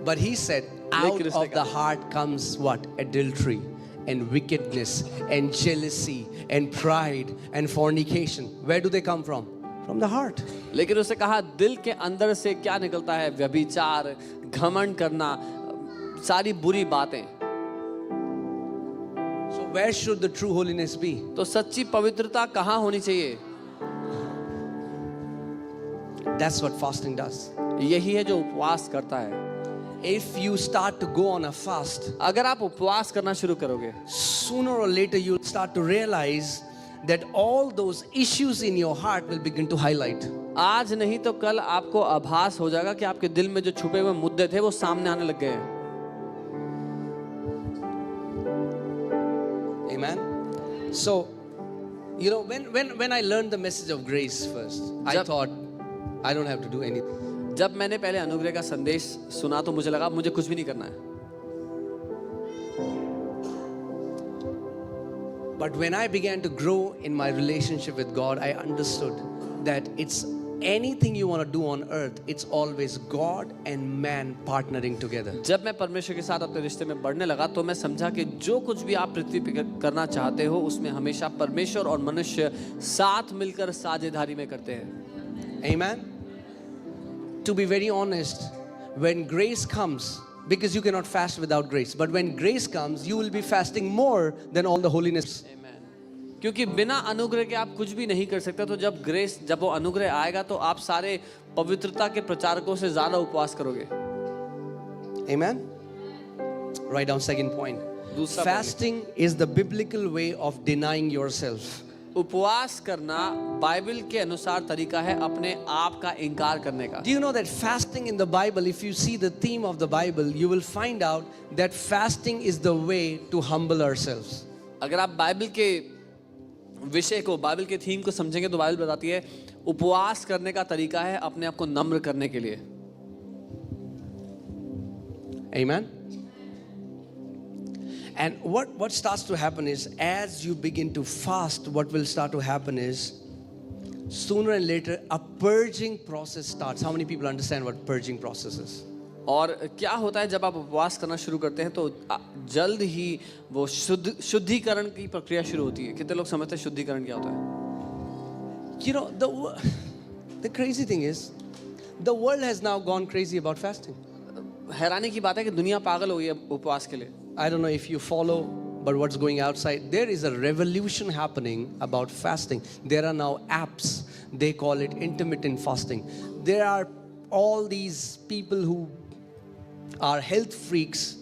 but he said, out of the heart comes what? Adultery and wickedness and jealousy and pride and fornication. Where do they come from? From the heart. लेकिन उसने कहा दिल के अंदर से क्या निकलता है? व्यभिचार, घमंड करना, सारी बुरी बातें। So where should the true holiness be? तो सच्ची पवित्रता कहाँ होनी चाहिए? That's what fasting does. यही है जो उपवास करता है। If you start to go on a fast, अगर आप उपवास करना शुरू करोगे, sooner or later you'll start to realize that all those issues in your heart will begin to highlight. आज नहीं तो कल आपको आभास हो जाएगा कि आपके दिल में जो छुपे हुए मुद्दे थे वो सामने आने लग गए हैं। Amen. So, you know, when I learned the message of grace first, I thought I don't have to do anything. जब मैंने पहले अनुग्रह का संदेश सुना तो मुझे लगा मुझे कुछ भी नहीं करना है। But when I began to grow in my relationship with God, I understood that it's anything you want to do on earth, it's always God and man partnering together. जब मैं परमेश्वर के साथ अपने रिश्ते में बढ़ने लगा तो मैं समझा कि जो कुछ भी आप पृथ्वी पे करना चाहते हो उसमें हमेशा परमेश्वर और मनुष्य साथ मिलकर साझेदारी में करते हैं। Amen. To be very honest, when grace comes, because you cannot fast without grace, but when grace comes, you will be fasting more than all the holiness. Amen. क्योंकि बिना अनुग्रह के आप कुछ भी नहीं कर सकते, तो जब वो अनुग्रह आएगा तो आप सारे पवित्रता के प्रचारकों से ज्यादा उपवास करोगे। Amen. Write down second point. Fasting is the biblical way of denying yourself. उपवास करना बाइबल के अनुसार तरीका है अपने आप का इनकार करने का। Do you know that fasting in the Bible, if you see the theme of the Bible, you will find out that fasting is the way to humble ourselves. अगर आप बाइबल के विषय को, बाइबल के थीम को समझेंगे तो Bible बताती है उपवास करने का तरीका है अपने आप को नम्र करने के लिए। Amen. And what starts to happen is, as you begin to fast, what will start to happen is, sooner and later a purging process starts. How many people understand what purging process is? और क्या होता है जब आप उपवास करना शुरू करते हैं तो जल्द ही वो शुद्धिकरण की प्रक्रिया शुरू होती है। कितने लोग समझते हैं शुद्धिकरण क्या होता है? You know, the crazy thing is, the world has now gone crazy about fasting. हैरानी की बात है कि दुनिया पागल हो गई है उपवास के लिए। I don't know if you follow, but what's going outside, there is a revolution happening about fasting. There are now apps, they call it intermittent fasting. There are all these people who are health freaks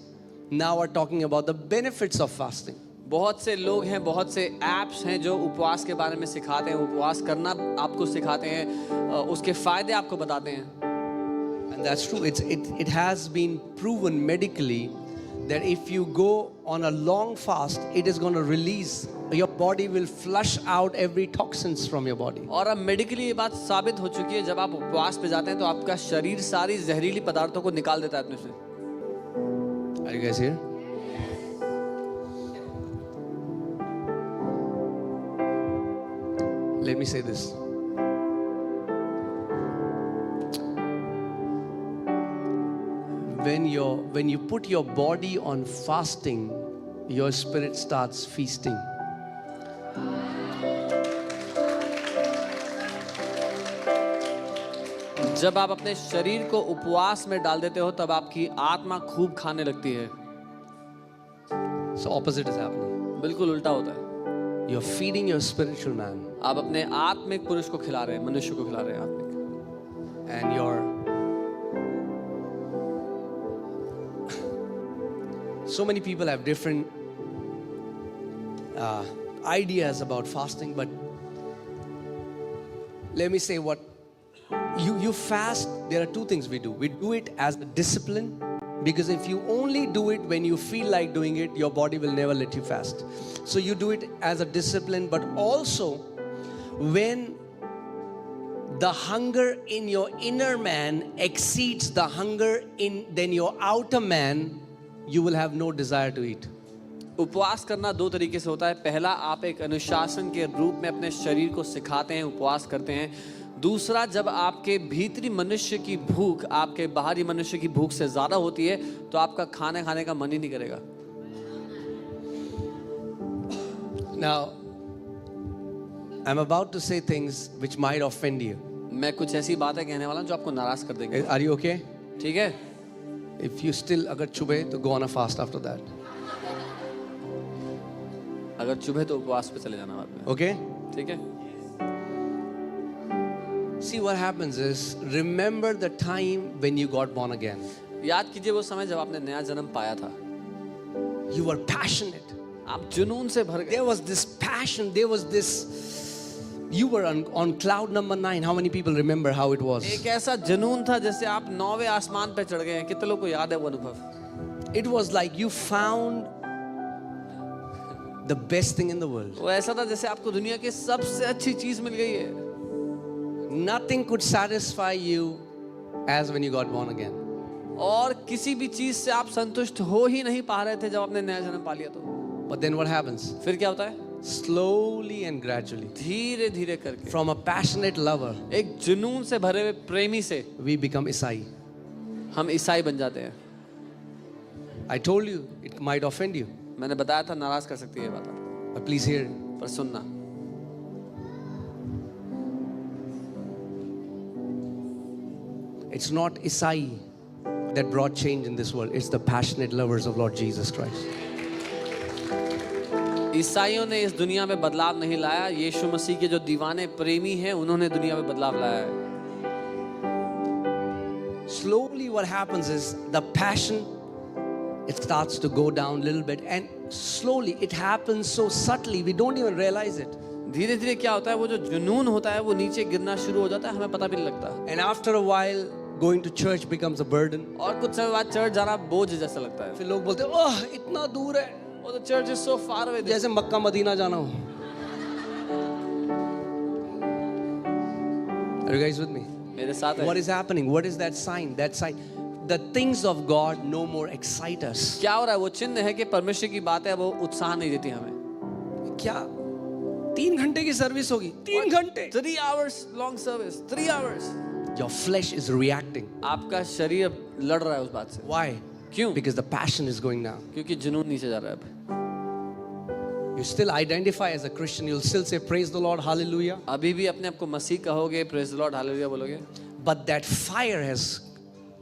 now are talking about the benefits of fasting. बहुत से लोग हैं, बहुत से apps हैं जो उपवास के बारे में सिखाते हैं, उपवास करना आपको सिखाते हैं, उसके फायदे आपको बताते हैं। And that's true. It has been proven medically that if you go on a long fast, it is going to release, your body will flush out every toxins from your body. और अब medically ये बात साबित हो चुकी है, जब आप उपवास पे जाते हैं तो आपका शरीर सारी जहरीली पदार्थों को निकाल देता है अपने से। Are you guys here? Let me say this. When you put your body on fasting, your spirit starts feasting. जब आप अपने शरीर को उपवास में डाल देते हो तब आपकी आत्मा खूब खाने लगती है। So opposite is happening. बिल्कुल उल्टा होता है। You're feeding your spiritual man. आप अपने आत्मिक पुरुष को खिला रहे हैं, मनुष्य को खिला रहे हैं आत्मिक। And so many people have different ideas about fasting, but let me say what you fast. There are two things we do. We do it as a discipline, because if you only do it when you feel like doing it, your body will never let you fast. So you do it as a discipline, but also when the hunger in your inner man exceeds the hunger then your outer man, you will have no desire to eat. उपवास करना दो तरीके से होता है। पहला, आप एक अनुशासन के रूप में अपने शरीर को सिखाते हैं, उपवास करते हैं। दूसरा, जब आपके भीतरी मनुष्य की भूख आपके बाहरी मनुष्य की भूख से ज्यादा होती है तो आपका खाने का मन ही नहीं करेगा। Now, I'm about to say things which might offend you. मैं कुछ ऐसी बातें कहने वाला हूं जो आपको नाराज कर देंगे। Are you okay? ठीक है? If you still अगर चुभे तो go on a fast after that. अगर चुभे तो उपवास पे चले जाना बाद में। Okay? ठीक है? See, what happens is, remember the time when you got born again. याद कीजिए वो समय जब आपने नया जन्म पाया था। You were passionate. आप जुनून से भर गए। There was this passion. There was this. You were on cloud number 9. How many people remember how it was? एक ऐसा जुनून था जैसे आप 9वें आसमान पे चढ़ गए हैं। कितने लोगों को याद है वो अनुभव? It was like you found the best thing in the world. वो ऐसा था जैसे आपको दुनिया की सबसे अच्छी चीज मिल गई है। Nothing could satisfy you as when you got born again. और किसी भी चीज से आप संतुष्ट हो ही नहीं पा रहे थे जब आपने नया जन्म पा लिया तो। But then what happens? फिर क्या होता है? Slowly and gradually, धीरे धीरे करके from a passionate lover, एक जुनून से भरे हुए प्रेमी से we become Isai. हम ईसाई बन जाते हैं। I told you, it might offend you, मैंने बताया था नाराज कर सकती है ये बात आपको, but please hear it. पर सुनना। It's not Isai that brought change in this world. It's the passionate lovers of Lord Jesus Christ. ईसाइयों ने इस दुनिया में बदलाव नहीं लाया, यीशु मसीह के जो दीवाने प्रेमी हैं उन्होंने दुनिया में बदलाव लाया है। Slowly what happens is the passion, it starts to go down a little bit, and slowly it happens so subtly we don't even realize it. धीरे धीरे क्या होता है, वो जो जुनून होता है वो नीचे गिरना शुरू हो जाता है, हमें पता भी नहीं लगता। And after a while going to church becomes a burden. और कुछ समय बाद चर्च जाना बोझ जैसा लगता है। फिर लोग बोलते हैं ओह इतना दूर है, Oh, the church is so far away. जैसे मक्का मदीना जाना हो। Are you guys with me? मेरे साथ है। What is happening? What is that sign? That sign, the things of God no more excite us. क्या हो रहा है? वो चिन्ह है कि परमेश्वर की बातें अब वो उत्साह नहीं देती हमें. क्या 3 घंटे की सर्विस होगी? 3 घंटे. 3 hours long service, 3 hours. Your flesh is reacting. आपका शरीर लड़ रहा है उस बात से. Why? क्यों? Because the passion is going down. क्योंकि जुनून नीचे जा रहा है अब. You still identify as a Christian. You'll still say praise the Lord, hallelujah. अभी भी अपने आप को मसीह कहोगे, praise the Lord, hallelujah बोलोगे. But that fire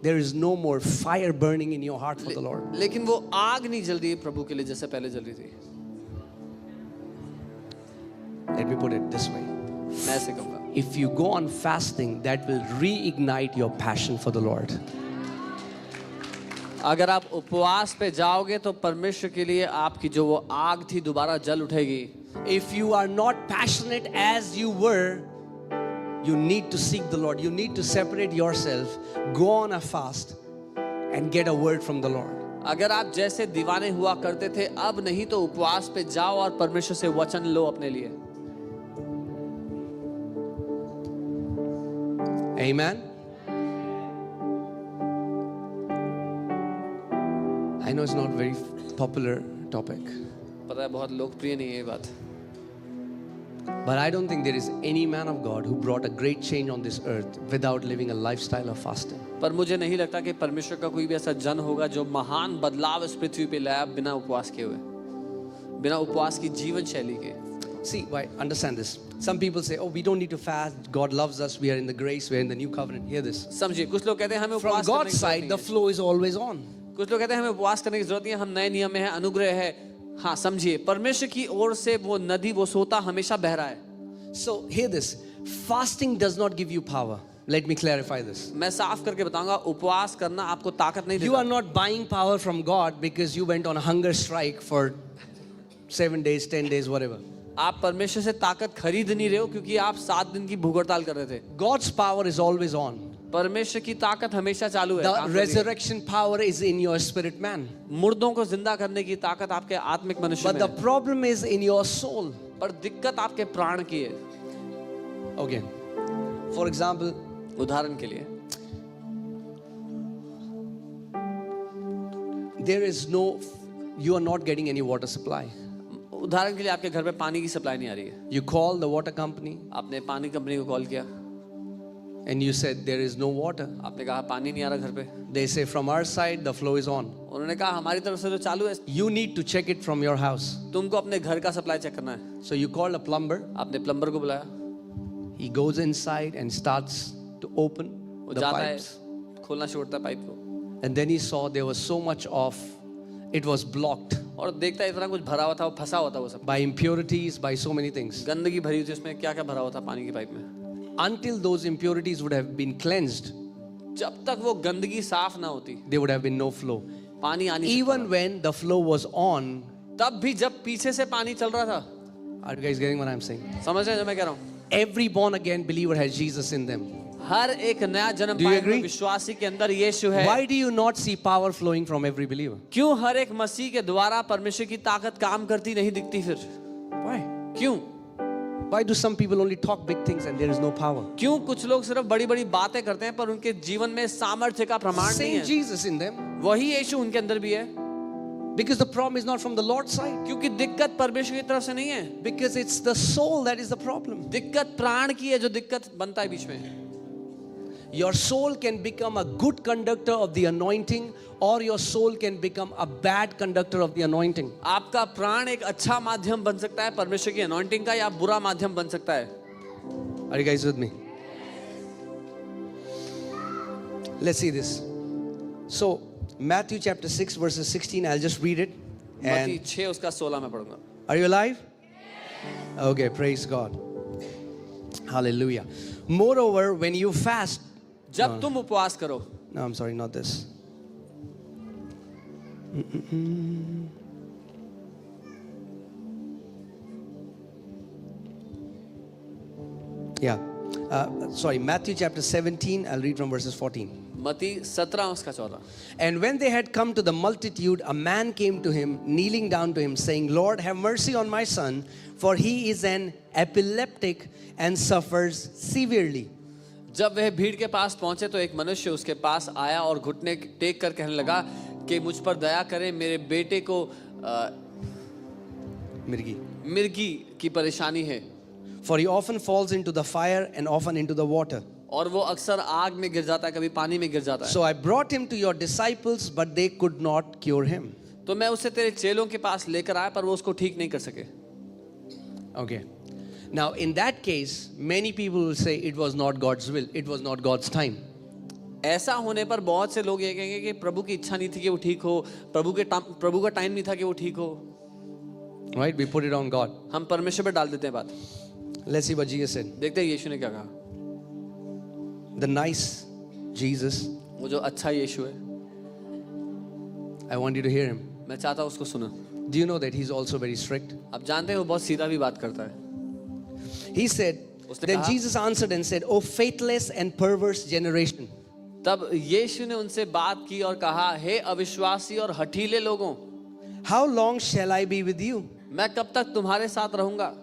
there is no more fire burning in your heart for the Lord. लेकिन वो आग नहीं जल रही है प्रभु के लिए जैसे पहले जल रही थी. Let me put it this way. मैं ऐसे कहूँगा. If you go on fasting, that will reignite your passion for the Lord. अगर आप उपवास पे जाओगे तो परमेश्वर के लिए आपकी जो वो आग थी दोबारा जल उठेगी. If you are not passionate as you were, you need to seek the Lord. You need to separate yourself, go on a fast and get a word from the Lord. अगर आप जैसे दीवाने हुआ करते थे अब नहीं तो उपवास पे जाओ और परमेश्वर से वचन लो अपने लिए. Amen. I know it's not very popular topic, पता है बहुत लोकप्रिय नहीं है ये बात. but I don't think there is any man of God who brought a great change on this earth without living a lifestyle of fasting. पर मुझे नहीं लगता कि परमेश्वर का कोई भी ऐसा जन होगा जो महान बदलाव इस पृथ्वी पे लाया बिना उपवास किए हुए, बिना उपवास की जीवन शैली के. See, why? Understand this. Some people say, oh, we don't need to fast. God loves us. We are in the grace. We are in the new covenant. Hear this. समझिए, कुछ लोग कहते हैं हमें From उपवास करने God's की जरूरत side, नहीं the है. flow is always on. कुछ लोग कहते हैं हमें उपवास करने की जरूरत नहीं है, हम नए नियम में हैं, अनुग्रह है. हाँ समझिए, परमेश्वर की ओर से वो नदी वो सोता हमेशा बह रहा है. So, hear this. Fasting does not give you power. Let me clarify this. मैं साफ करके बताऊंगा, उपवास करना आपको ताकत नहीं You देता. are not buying power from God because you went on a hunger strike for 7 days, 10 days, whatever. आप परमेश्वर से ताकत खरीद नहीं रहे हो क्योंकि आप 7 दिन की भूख हड़ताल कर रहे थे. God's power is always on. परमेश्वर की ताकत हमेशा चालू है. The काम कर रही है. resurrection power is in your spirit man. मुर्दों को जिंदा करने की ताकत आपके आत्मिक मनुष्य But में the है. problem is in your soul. पर दिक्कत आपके प्राण की है. Okay. For example, उदाहरण के लिए there is no, you are not getting any water supply. उदाहरण के लिए आपके घर पे पानी की सप्लाई नहीं आ रही है. You call the water company आपने पानी कंपनी को कॉल किया, and you said there is no water. आपने कहा पानी नहीं आ रहा घर पे. They say from our side the flow is on. उन्होंने कहा हमारी तरफ से तो चालू है, You need to check it from your house. तुमको अपने घर का सप्लाई चेक करना है. So you call a plumber. आपने प्लम्बर को बुलाया, He goes inside and starts to open वो the जाता है, pipes. खोलना छोड़ता है पाइप को, And then he saw there was so much of, it was blocked और देखता है इतना कुछ भरा हुआ था, वो फंसा हुआ था, वो सब by impurities, by so many things. गंदगी भरी हुई थी उसमें. क्या क्या भरा हुआ था पानी की पाइप में. Until those impurities would have been cleansed, जब तक वो गंदगी साफ ना होती there would have been no flow. पानी आ नहीं सकता Even था. when the flow was on, तब भी जब पीछे से पानी चल रहा था. are you guys getting what I'm saying? समझ रहे हैं जो मैं कह रहा हूँ. Every born again believer has Jesus in them. हर एक नया जन्म Do you पाए agree? हुए विश्वासी के अंदर यीशु है. Why do you not see power flowing from every believer? क्यों हर एक मसीह के द्वारा परमेश्वर की ताकत काम करती नहीं दिखती फिर? Why? क्यों? Why do some people only talk big things and there is no power? क्यों कुछ लोग सिर्फ बड़ी बड़ी बातें करते हैं पर उनके जीवन में सामर्थ्य का प्रमाण नहीं Same है? Jesus in them. वही यीशु उनके अंदर भी है. Because the problem is not from the Lord's side. क्योंकि दिक्कत परमेश्वर की तरफ से नहीं है. Because it's the soul that is the problem. दिक्कत प्राण की है जो दिक्कत बनता है बीच में. Your soul can become a good conductor of the anointing, or your soul can become a bad conductor of the anointing. आपका प्राण एक अच्छा माध्यम बन सकता है परमेश्वर की अनॉइंटिंग का, या बुरा माध्यम बन सकता है. Are you guys with me? Let's see this. So, Matthew chapter 6 verses 16, I'll just read it. मत्ती And 6 उसका 16 में पढ़ूंगा. are you alive? Okay, praise God. Hallelujah. Moreover, when you fast, जब तुम उपवास करो. no, I'm sorry, not this. Yeah. Sorry, Matthew chapter 17, I'll read from verses 14. मत्ती 17 उसका 14. And when they had come to the multitude, a man came to him, kneeling down to him, saying, Lord, have mercy on my son, for he is an epileptic and suffers severely. जब वह भीड़ के पास पहुंचे तो एक मनुष्य उसके पास आया और घुटने टेक कर कहने लगा कि मुझ पर दया करें, मेरे बेटे को मिर्गी की परेशानी है। For he often falls into the fire and often into the water. और वो अक्सर आग में गिर जाता है, कभी पानी में गिर जाता है। So I brought him to your disciples, but they could not cure him. तो मैं उसे तेरे चेलों के पास लेकर आया, पर वो उसको ठीक नहीं कर सके। Okay. Now in that case, many people will say it was not God's will, it was not God's time. ऐसा होने पर बहुत से लोग ये कहेंगे कि प्रभु की इच्छा नहीं थी कि वो ठीक हो, प्रभु का टाइम नहीं था कि वो ठीक हो। Right? We put it on God. हम परमेश्वर पर डाल देते हैं बात। Let's see what Jesus said. देखते हैं यीशु ने क्या कहा। The nice Jesus. वो जो अच्छा यीशु है, I want you to hear him. मैं चाहता हूँ उसको सुनो। Do you know that he's also very strict? आप जानते हैं वो बहुत सीधा भी बात करता है। He said, उसने then कहा- Jesus answered and said, "O faithless and perverse generation, तब यीशु ने उनसे बात की और कहा, हे अविश्वासी और हठीले लोगों, how long shall I be with you? मैं कब तक तुम्हारे साथ रहूंगा?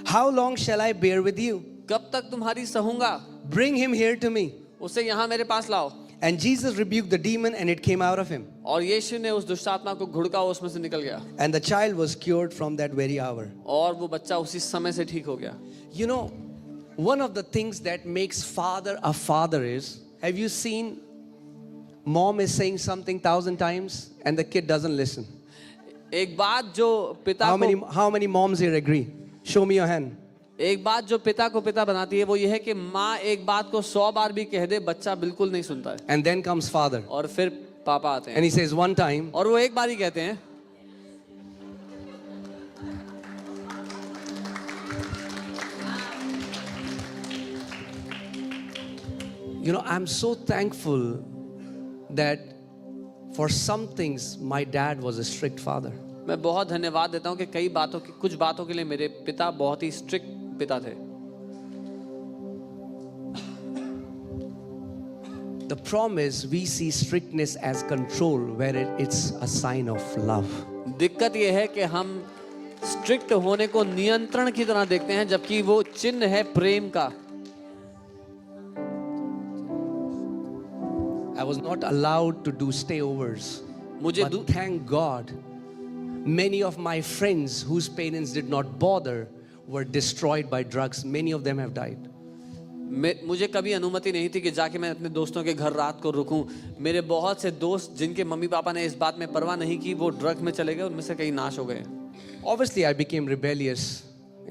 How long shall I bear with you? कब तक तुम्हारी सहूंगा? Bring him here to me." उसे यहाँ मेरे पास लाओ। And Jesus rebuked the demon and it came out of him. और यीशु ने उस दुष्ट आत्मा को घुड़का, उसमें से निकल गया And the child was cured from that very hour. और वो बच्चा उसी समय से ठीक हो गया। You know, one of the things that makes father a father is, have you seen mom is saying something 1,000 times and the kid doesn't listen? एक बात जो पिता How many moms here agree? Show me your hand. एक बात जो पिता को पिता बनाती है वो ये है कि माँ एक बात को 100 बार भी कह दे, बच्चा बिल्कुल नहीं सुनता है। And then comes father. और फिर पापा आते And हैं he says one time, और वो एक बार ही कहते हैं। you know, I'm so thankful that for some things my dad was a strict father. मैं बहुत धन्यवाद देता हूँ कि कुछ बातों के लिए मेरे पिता बहुत ही स्ट्रिक्ट पिता थे। The problem is we see strictness as control where it's a sign of love. दिक्कत ये है कि हम स्ट्रिक्ट होने को नियंत्रण की तरह देखते हैं, जबकि वो चिन्ह है प्रेम का। I was not allowed to do stayovers. But thank God, many of my friends whose parents did not bother were destroyed by drugs. Many of them have died. मुझे कभी अनुमति नहीं थी कि जाके मैं अपने दोस्तों के घर रात को रुकूं। मेरे बहुत से दोस्त जिनके मम्मी पापा ने इस बात में परवाह नहीं की, वो ड्रग में चले गए, उनमें से कई नाश हो गए। Obviously, I became rebellious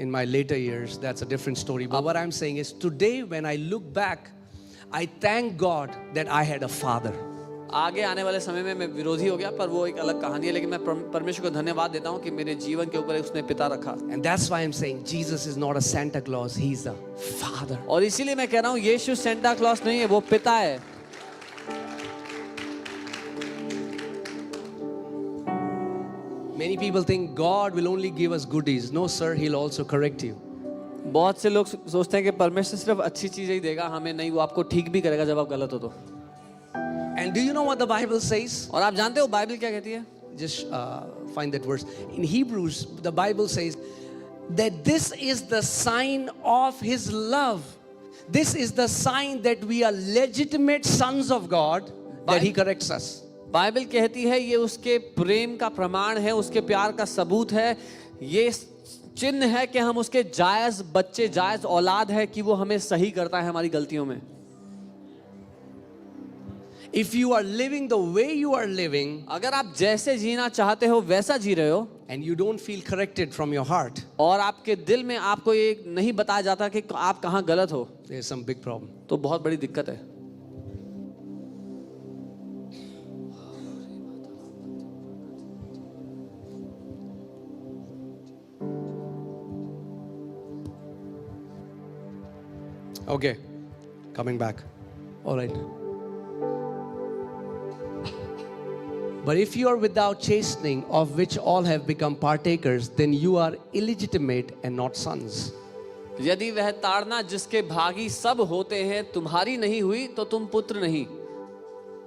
in my later years. That's a different story. But what I'm saying is, today when I look back, I thank God that I had a father. आगे आने वाले समय में मैं विरोधी हो गया, पर वो एक अलग कहानी है। लेकिन मैं परमेश्वर को धन्यवाद देता हूँ कि मेरे जीवन के ऊपर उसने पिता रखा। And that's why I'm saying Jesus is not a Santa Claus, he's a father. और इसीलिए मैं कह रहा हूँ यीशु सेंटा क्लॉस नहीं है, वो पिता है। Many people think God will only give us goodies. No sir, he'll also correct you. बहुत से लोग सोचते हैं कि परमेश्वर सिर्फ अच्छी चीजें ही देगा हमें, नहीं, वो आपको ठीक भी करेगा जब आप गलत हो तो। And do you know what the Bible says? और आप जानते हो बाइबल क्या कहती है? Just find that verse. In Hebrews, the Bible says that this is the sign of His love. This is the sign that we are legitimate sons of God, that He corrects us. Bible कहती है ये उसके प्रेम का प्रमाण है, उसके प्यार का सबूत है, ये चिन्ह है कि हम उसके जायज बच्चे, जायज औलाद है कि वो हमें सही करता है हमारी गलतियों में। If you are living the way you are living, अगर आप जैसे जीना चाहते हो वैसा जी रहे हो, and you don't feel corrected from your heart, और आपके दिल में आपको ये नहीं बताया जाता कि आप कहाँ गलत हो, there's some big problem. तो बहुत बड़ी दिक्कत है। Okay, coming back. All right. But if you are without chastening, of which all have become partakers, then you are illegitimate and not sons. यदि वह ताड़ना जिसके भागी सब होते हैं तुम्हारी नहीं हुई, तो तुम पुत्र नहीं,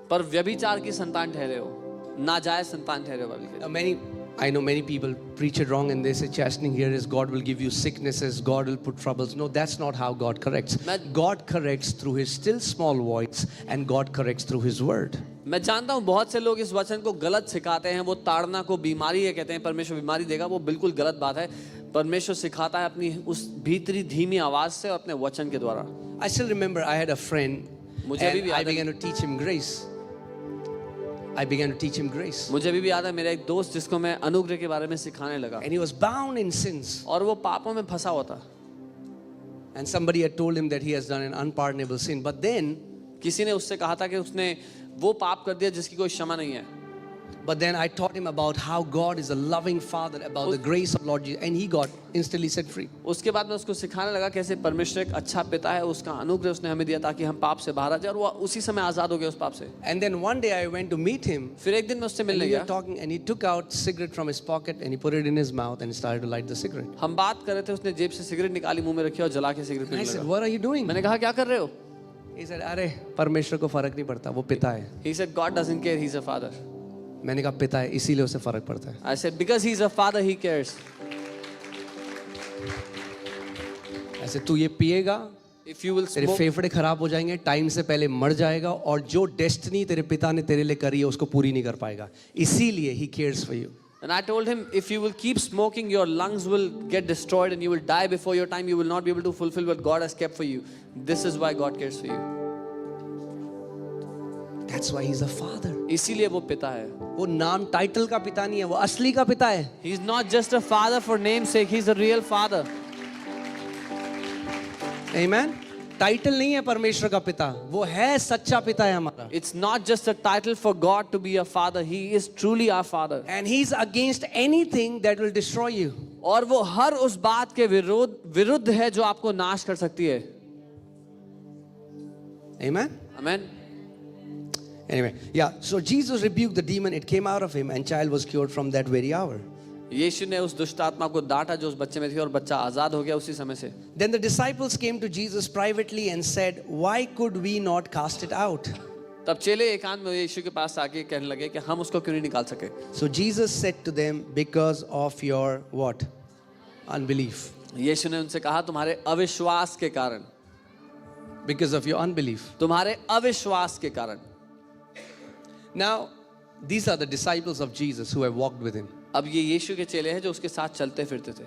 पर व्यभिचार की संतान ठहरे हो, नाजायज संतान ठहरे हो। Many I know many people preach it wrong and they say chastening here is God will give you sicknesses, God will put troubles. No, that's not how God corrects. God corrects through His still small voice and God corrects through His word. मैं जानता हूँ बहुत से लोग इस वचन को गलत सिखाते हैं, वो ताड़ना को बीमारी है कहते हैं, परमेश्वर बीमारी देगा, वो बिल्कुल गलत बात है। परमेश्वर सिखाता है अपनी उस भीतरी धीमी आवाज से और अपने वचन के द्वारा। I still remember I had a friend मुझे अभी भी and I याद है, began to teach him grace. I began to teach him grace. मुझे अभी भी याद है मेरा एक दोस्त जिसको मैं अनुग्रह के बारे में सिखाने लगा And he was bound in sins. और वो पापों में फंसा हुआ था। And somebody had told him that he has done an unpardonable sin. But then किसी ने उससे कहा था कि उसने वो पाप कर दिया जिसकी कोई क्षमा नहीं है। But then I taught him about how God is a loving Father, about the grace of Lord Jesus, and he got instantly set free. उसके बाद मैं उसको सिखाने लगा कैसे परमेश्वर एक अच्छा पिता है, उसका अनुग्रह उसने हमें दिया ताकि हम पाप से बाहर आ जाए, और वो उसी समय आजाद हो गया उस पाप से। And then one day I went to meet him. फिर एक दिन मैं उससे And मिलने we were गया, talking, and he took out cigarette from his pocket and he put it in his mouth and started to light the cigarette. हम बात कर रहे थे, उसने जेब से सिगरेट निकाली, मुंह में रखी और जला के सिगरेट And I पीने said, लगा। "What are you doing?" मैंने कहा क्या कर रहे हो? He said, "अरे परमेश्वर को फर्क नहीं पड़ता, वो पिता है." He said God doesn't care, he's a father. मैंने कहा पिता है इसीलिए उसे फर्क पड़ता है। I said because he's a father he cares. ऐसे तू ये पिएगा, If you will तेरे smoke, फेफड़े खराब हो जाएंगे, टाइम से पहले मर जाएगा, और जो डेस्टिनी तेरे पिता ने तेरे लिए करी है उसको पूरी नहीं कर पाएगा, इसीलिए he cares for you. and I told him if you will keep smoking your lungs will get destroyed and you will die before your time, you will not be able to fulfill what God has kept for you. This is why God cares for you. That's why he's a father. इसीलिए वो पिता है। वो नाम title का पिता नहीं है, वो असली का पिता है। He's not just a father for name's sake, he's a real father. Amen. Title नहीं है परमेश्वर का पिता, वो है सच्चा पिता है हमारा। It's not just a title for God to be a father, he is truly our father. And he's against anything that will destroy you. और वो हर उस बात के विरुद्ध है जो आपको नाश कर सकती है। Amen. Amen. Anyway, yeah, so Jesus rebuked the demon, it came out of him, and child was cured from that very hour. यीशु ने उस दुष्ट आत्मा को डांटा जो उस बच्चे में थी और बच्चा आजाद हो गया उसी समय से। Then the disciples came to Jesus privately and said, "Why could we not cast it out?" तब चेले एकांत में यीशु के पास आके कहने लगे कि हम उसको क्यों नहीं निकाल सके। So Jesus said to them, "Because of your what? Unbelief." यीशु ने उनसे कहा तुम्हारे अविश्वास के कारण, Because of your unbelief. तुम्हारे अविश्वास के कारण। Now, these are the disciples of Jesus who have walked with him. अब ये यीशु के चेले हैं जो उसके साथ चलते फिरते थे।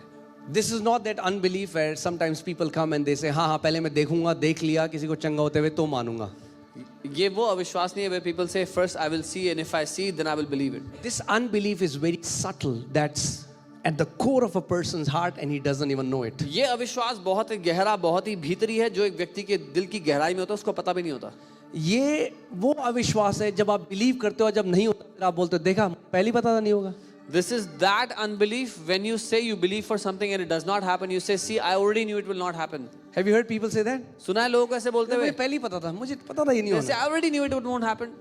This is not that unbelief where sometimes people come and they say, हाँ हाँ पहले मैं देखूंगा, देख लिया किसी को चंगा होते हुए तो मानूंगा. ये वो अविश्वास नहीं है where people say first I will see and if I see then I will believe it. This unbelief is very subtle. That's at the core of a person's heart and he doesn't even know it. ये अविश्वास बहुत ही गहरा, बहुत ही भीतरी है जो एक व्यक्ति के दिल की गहराई में होता है, उसको पता भी नहीं होता। ये वो अविश्वास है जब आप बिलीव करते हो, जब नहीं होता फिर आप बोलते हो देखा पहले ही पता था नहीं होगा. This is that unbelief when you say you believe for something and it does not happen, you say see I already knew it will not happen. Have you heard people say that? सुना है लोगों को ऐसे बोलते हुए? मुझे पहले ही पता था, मुझे पता था ये नहीं They say होना. I already knew it won't happen.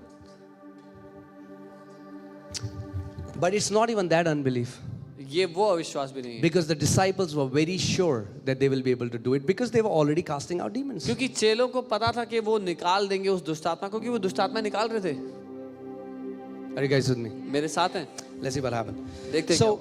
But it's not even that unbelief. ये वो अविश्वास भी नहीं है। Because the disciples were very sure that they will be able to do it because they were already casting out demons. क्योंकि चेलों को पता था कि वो निकाल देंगे उस दुष्ट आत्मा को, क्योंकि वो दुष्ट आत्मा निकाल रहे थे। Are you guys with me? मेरे साथ हैं। Let's see what happened. देखते हैं So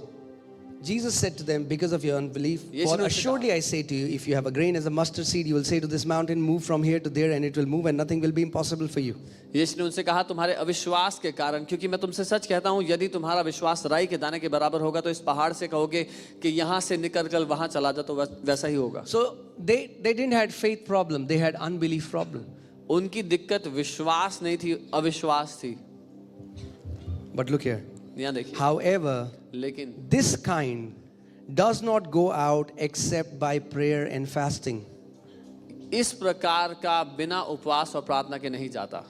Jesus said to them, because of your unbelief, for assuredly I say to you, if you have a grain as a mustard seed, you will say to this mountain, move from here to there, and it will move, and nothing will be impossible for you. यीशु ने उनसे कहा तुम्हारे अविश्वास के कारण, क्योंकि मैं तुमसे सच कहता हूँ यदि तुम्हारा विश्वास राई के दाने के बराबर होगा तो इस पहाड़ से कहोगे कि यहाँ से निकल कर वहाँ चला जा, तो वैसा ही होगा। So they didn't have faith problem, they had unbelief problem. उनकी दिक्कत विश्वास नहीं थी, अविश्वास थी। But look here. यहाँ देखिए। However, लेकिन this kind does not go out except by prayer and fasting. इस प्रकार का बिना उपवास और प्रार्थना के नहीं जाता।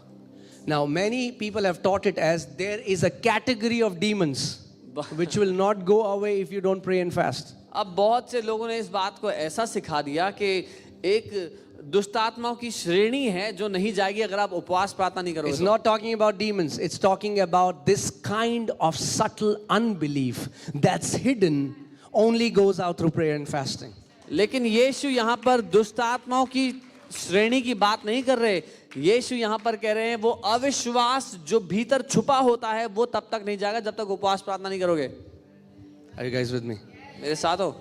Now many people have taught it as there is a category of demons which will not go away if you don't pray and fast. अब बहुत से लोगों ने इस बात को ऐसा सिखा दिया कि एक दुष्टात्माओं की श्रेणी है जो नहीं जाएगी अगर आप उपवास प्रार्थना नहीं करोगे। It's not talking about demons, it's talking about this kind of subtle unbelief that's hidden, only goes out through prayer and fasting. लेकिन यीशु यहाँ पर दुष्टात्माओं की श्रेणी की बात नहीं कर रहे। यीशु यहाँ पर कह रहे हैं वो अविश्वास जो भीतर छुपा होता है वो तब तक नहीं जाएगा जब तक उपवास प्रार्थना नहीं करोगे। Are you guys with me? मेरे साथ हो?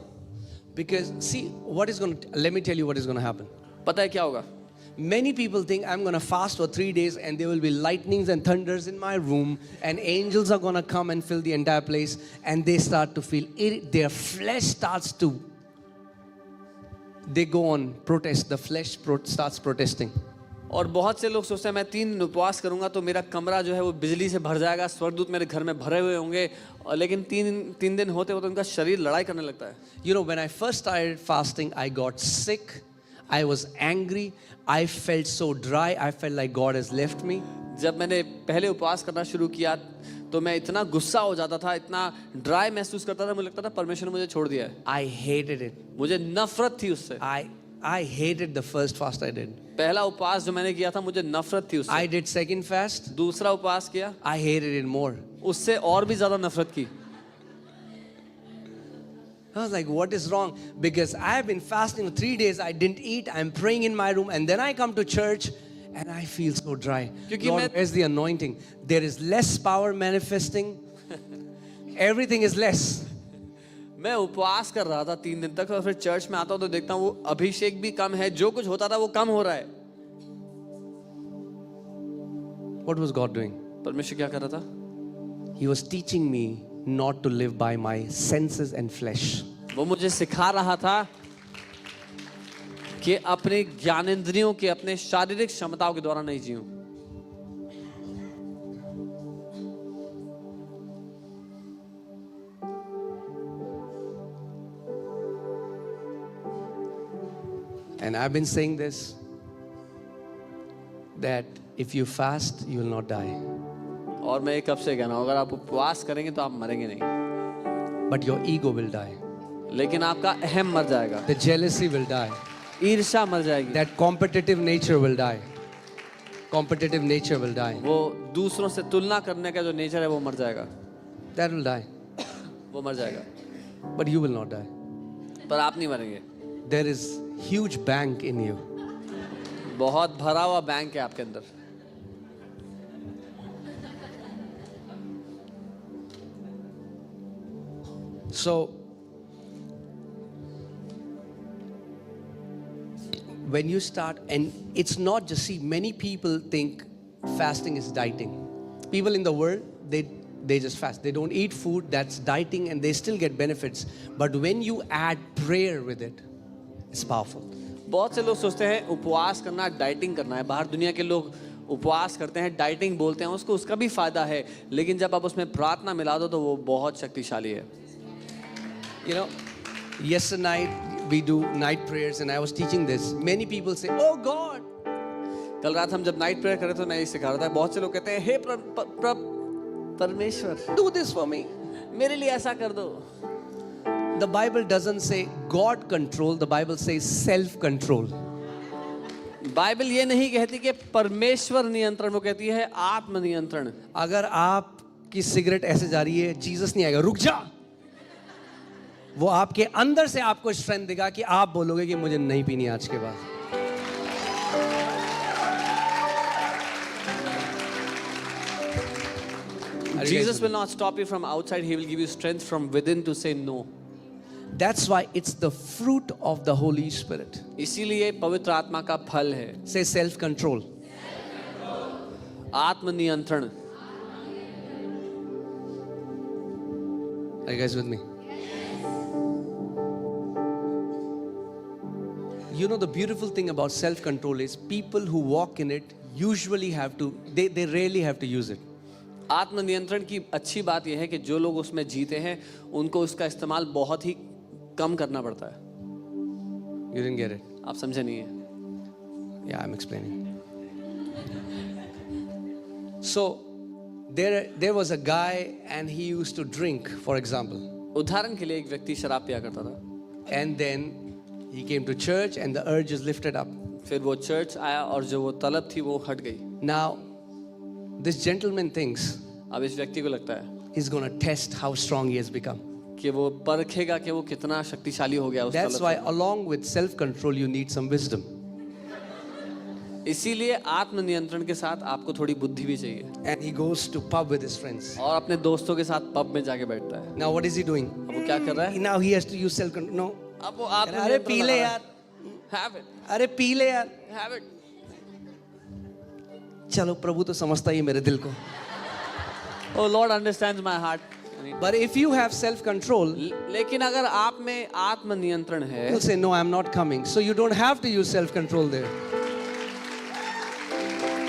Because see, let me tell you what is going to happen. पता है क्या होगा? Many people think I'm going to fast for 3 days and there will be lightnings and thunders in my room and angels are going to come and fill the entire place, and they start to feel their flesh starts to, they go on protest, the flesh starts protesting. और बहुत से लोग सोचते हैं मैं 3 दिन उपवास करूंगा तो मेरा कमरा जो है वो बिजली से भर जाएगा, स्वर्गदूत मेरे घर में भरे हुए होंगे, लेकिन 3 दिन होते होते उनका शरीर लड़ाई करने लगता है. You know, when I first started fasting, I got sick, I was angry, I felt so dry, I felt like God has left me. जब मैंने पहले उपवास करना शुरू किया तो मैं इतना गुस्सा हो जाता था, इतना ड्राई महसूस करता था, मुझे लगता था परमेश्वर ने मुझे छोड़ दिया है. I hated it. मुझे नफरत थी उससे. I hated the first fast I did. पहला उपवास जो मैंने किया था मुझे नफरत थी उससे. I did second fast. दूसरा उपवास किया, I hated it more. उससे और भी ज्यादा नफरत की. I was like, what is wrong? Because I have been fasting for 3 days. I didn't eat. I'm praying in my room. And then I come to church and I feel so dry. Lord, where's the anointing? There is less power manifesting. Everything is less. मैं उपवास कर रहा था 3 दिन तक और फिर church में आता हूँ तो देखता हूँ वो अभिषेक भी कम है, जो कुछ होता था वो कम हो रहा है. What was God doing? परमेश्वर क्या कर रहा था? He was teaching me not to live by my senses and flesh. वो मुझे सिखा रहा था कि अपने ज्ञानेंद्रियों के, अपने शारीरिक क्षमताओं के द्वारा नहीं जीऊं. And I've been saying this, that if you fast, you will not die. और मैं कब से कहना हूं, अगर आप उपवास करेंगे तो आप मरेंगे नहीं, But your ego will die. लेकिन आपका अहम मर जाएगा. The jealousy will die. ईर्ष्या मर जाएगी. That competitive nature will die. Competitive nature will die. वो दूसरों से तुलना करने का जो नेचर है वो मर जाएगा. That will die. वो मर जाएगा. But you will not die. पर आप नहीं मरेंगे. There is huge bank in you. बहुत भरा हुआ बैंक है आपके अंदर. So when you start, and it's not just, see, many people think fasting is dieting. People in the world, they just fast. They don't eat food, that's dieting, and they still get benefits. But when you add prayer with it, it's powerful. बहुत से लोग सोचते हैं उपवास करना dieting करना है. बाहर दुनिया के लोग उपवास करते हैं, डाइटिंग बोलते हैं उसको, उसका भी फायदा है, लेकिन जब आप उसमें प्रार्थना मिला दो तो वो बहुत शक्तिशाली है. You know, yesterday night we do night prayers and I was teaching this. Many people say, oh God. कल रात हम जब नाइट प्रेयर कर रहे थे तो मैं ये सिखा रहा था. बहुत से लोग कहते हैं हे परमेश्वर, Do this for me. मेरे लिए ऐसा कर दो. The Bible doesn't say God control, the Bible says self-control. Bible ये नहीं कहती कि परमेश्वर नियंत्रण, वो कहती है आत्म नियंत्रण. अगर आपकी सिगरेट ऐसे जा रही है, जीसस नहीं आएगा, रुक जा. वो आपके अंदर से आपको स्ट्रेंथ देगा कि आप बोलोगे कि मुझे नहीं पीनी आज के बाद. Jesus will not stop you from outside, he will give you strength from within to say no. That's why it's the fruit of the Holy Spirit. इसीलिए पवित्र आत्मा का फल है. Say self-control. आत्म नियंत्रण. Are you guys with me? You know, the beautiful thing about self-control is people who walk in it usually have to, they rarely have to use it. आत्म नियंत्रण की अच्छी बात यह है कि जो लोग उसमें जीते हैं उनको उसका इस्तेमाल बहुत ही कम करना पड़ता है. You didn't get it? आप समझे नहीं है? Yeah, I'm explaining. So there was a guy and he used to drink, for example. उदाहरण के लिए एक व्यक्ति शराब पिया करता था. And then he came to church and the urge is lifted up. फिर वो चर्च आया और जो वो तलब थी वो हट गई. Now this gentleman thinks अब इस व्यक्ति को लगता है he's going to test how strong he has become. कि वो परखेगा कि वो कितना शक्तिशाली हो गया उस That's तलब why से. along with self-control you need some wisdom. इसीलिए आत्मनियंत्रण के साथ आपको थोड़ी बुद्धि भी चाहिए। And he goes to pub with his friends. और अपने दोस्तों के साथ पब में जाके बैठता है। Now what is he doing? अब वो क्या कर रहा है? Now he has to use self control. No. अब वो अरे पी ले यार, Have it, अरे पी ले यार। have it. चलो प्रभु तो समझता ही है मेरे दिल को। Oh Lord understands my heart. But if you have self control, लेकिन अगर आप में आत्मनियंत्रण है, you'll say no, I'm not coming. So you don't have to use self control there.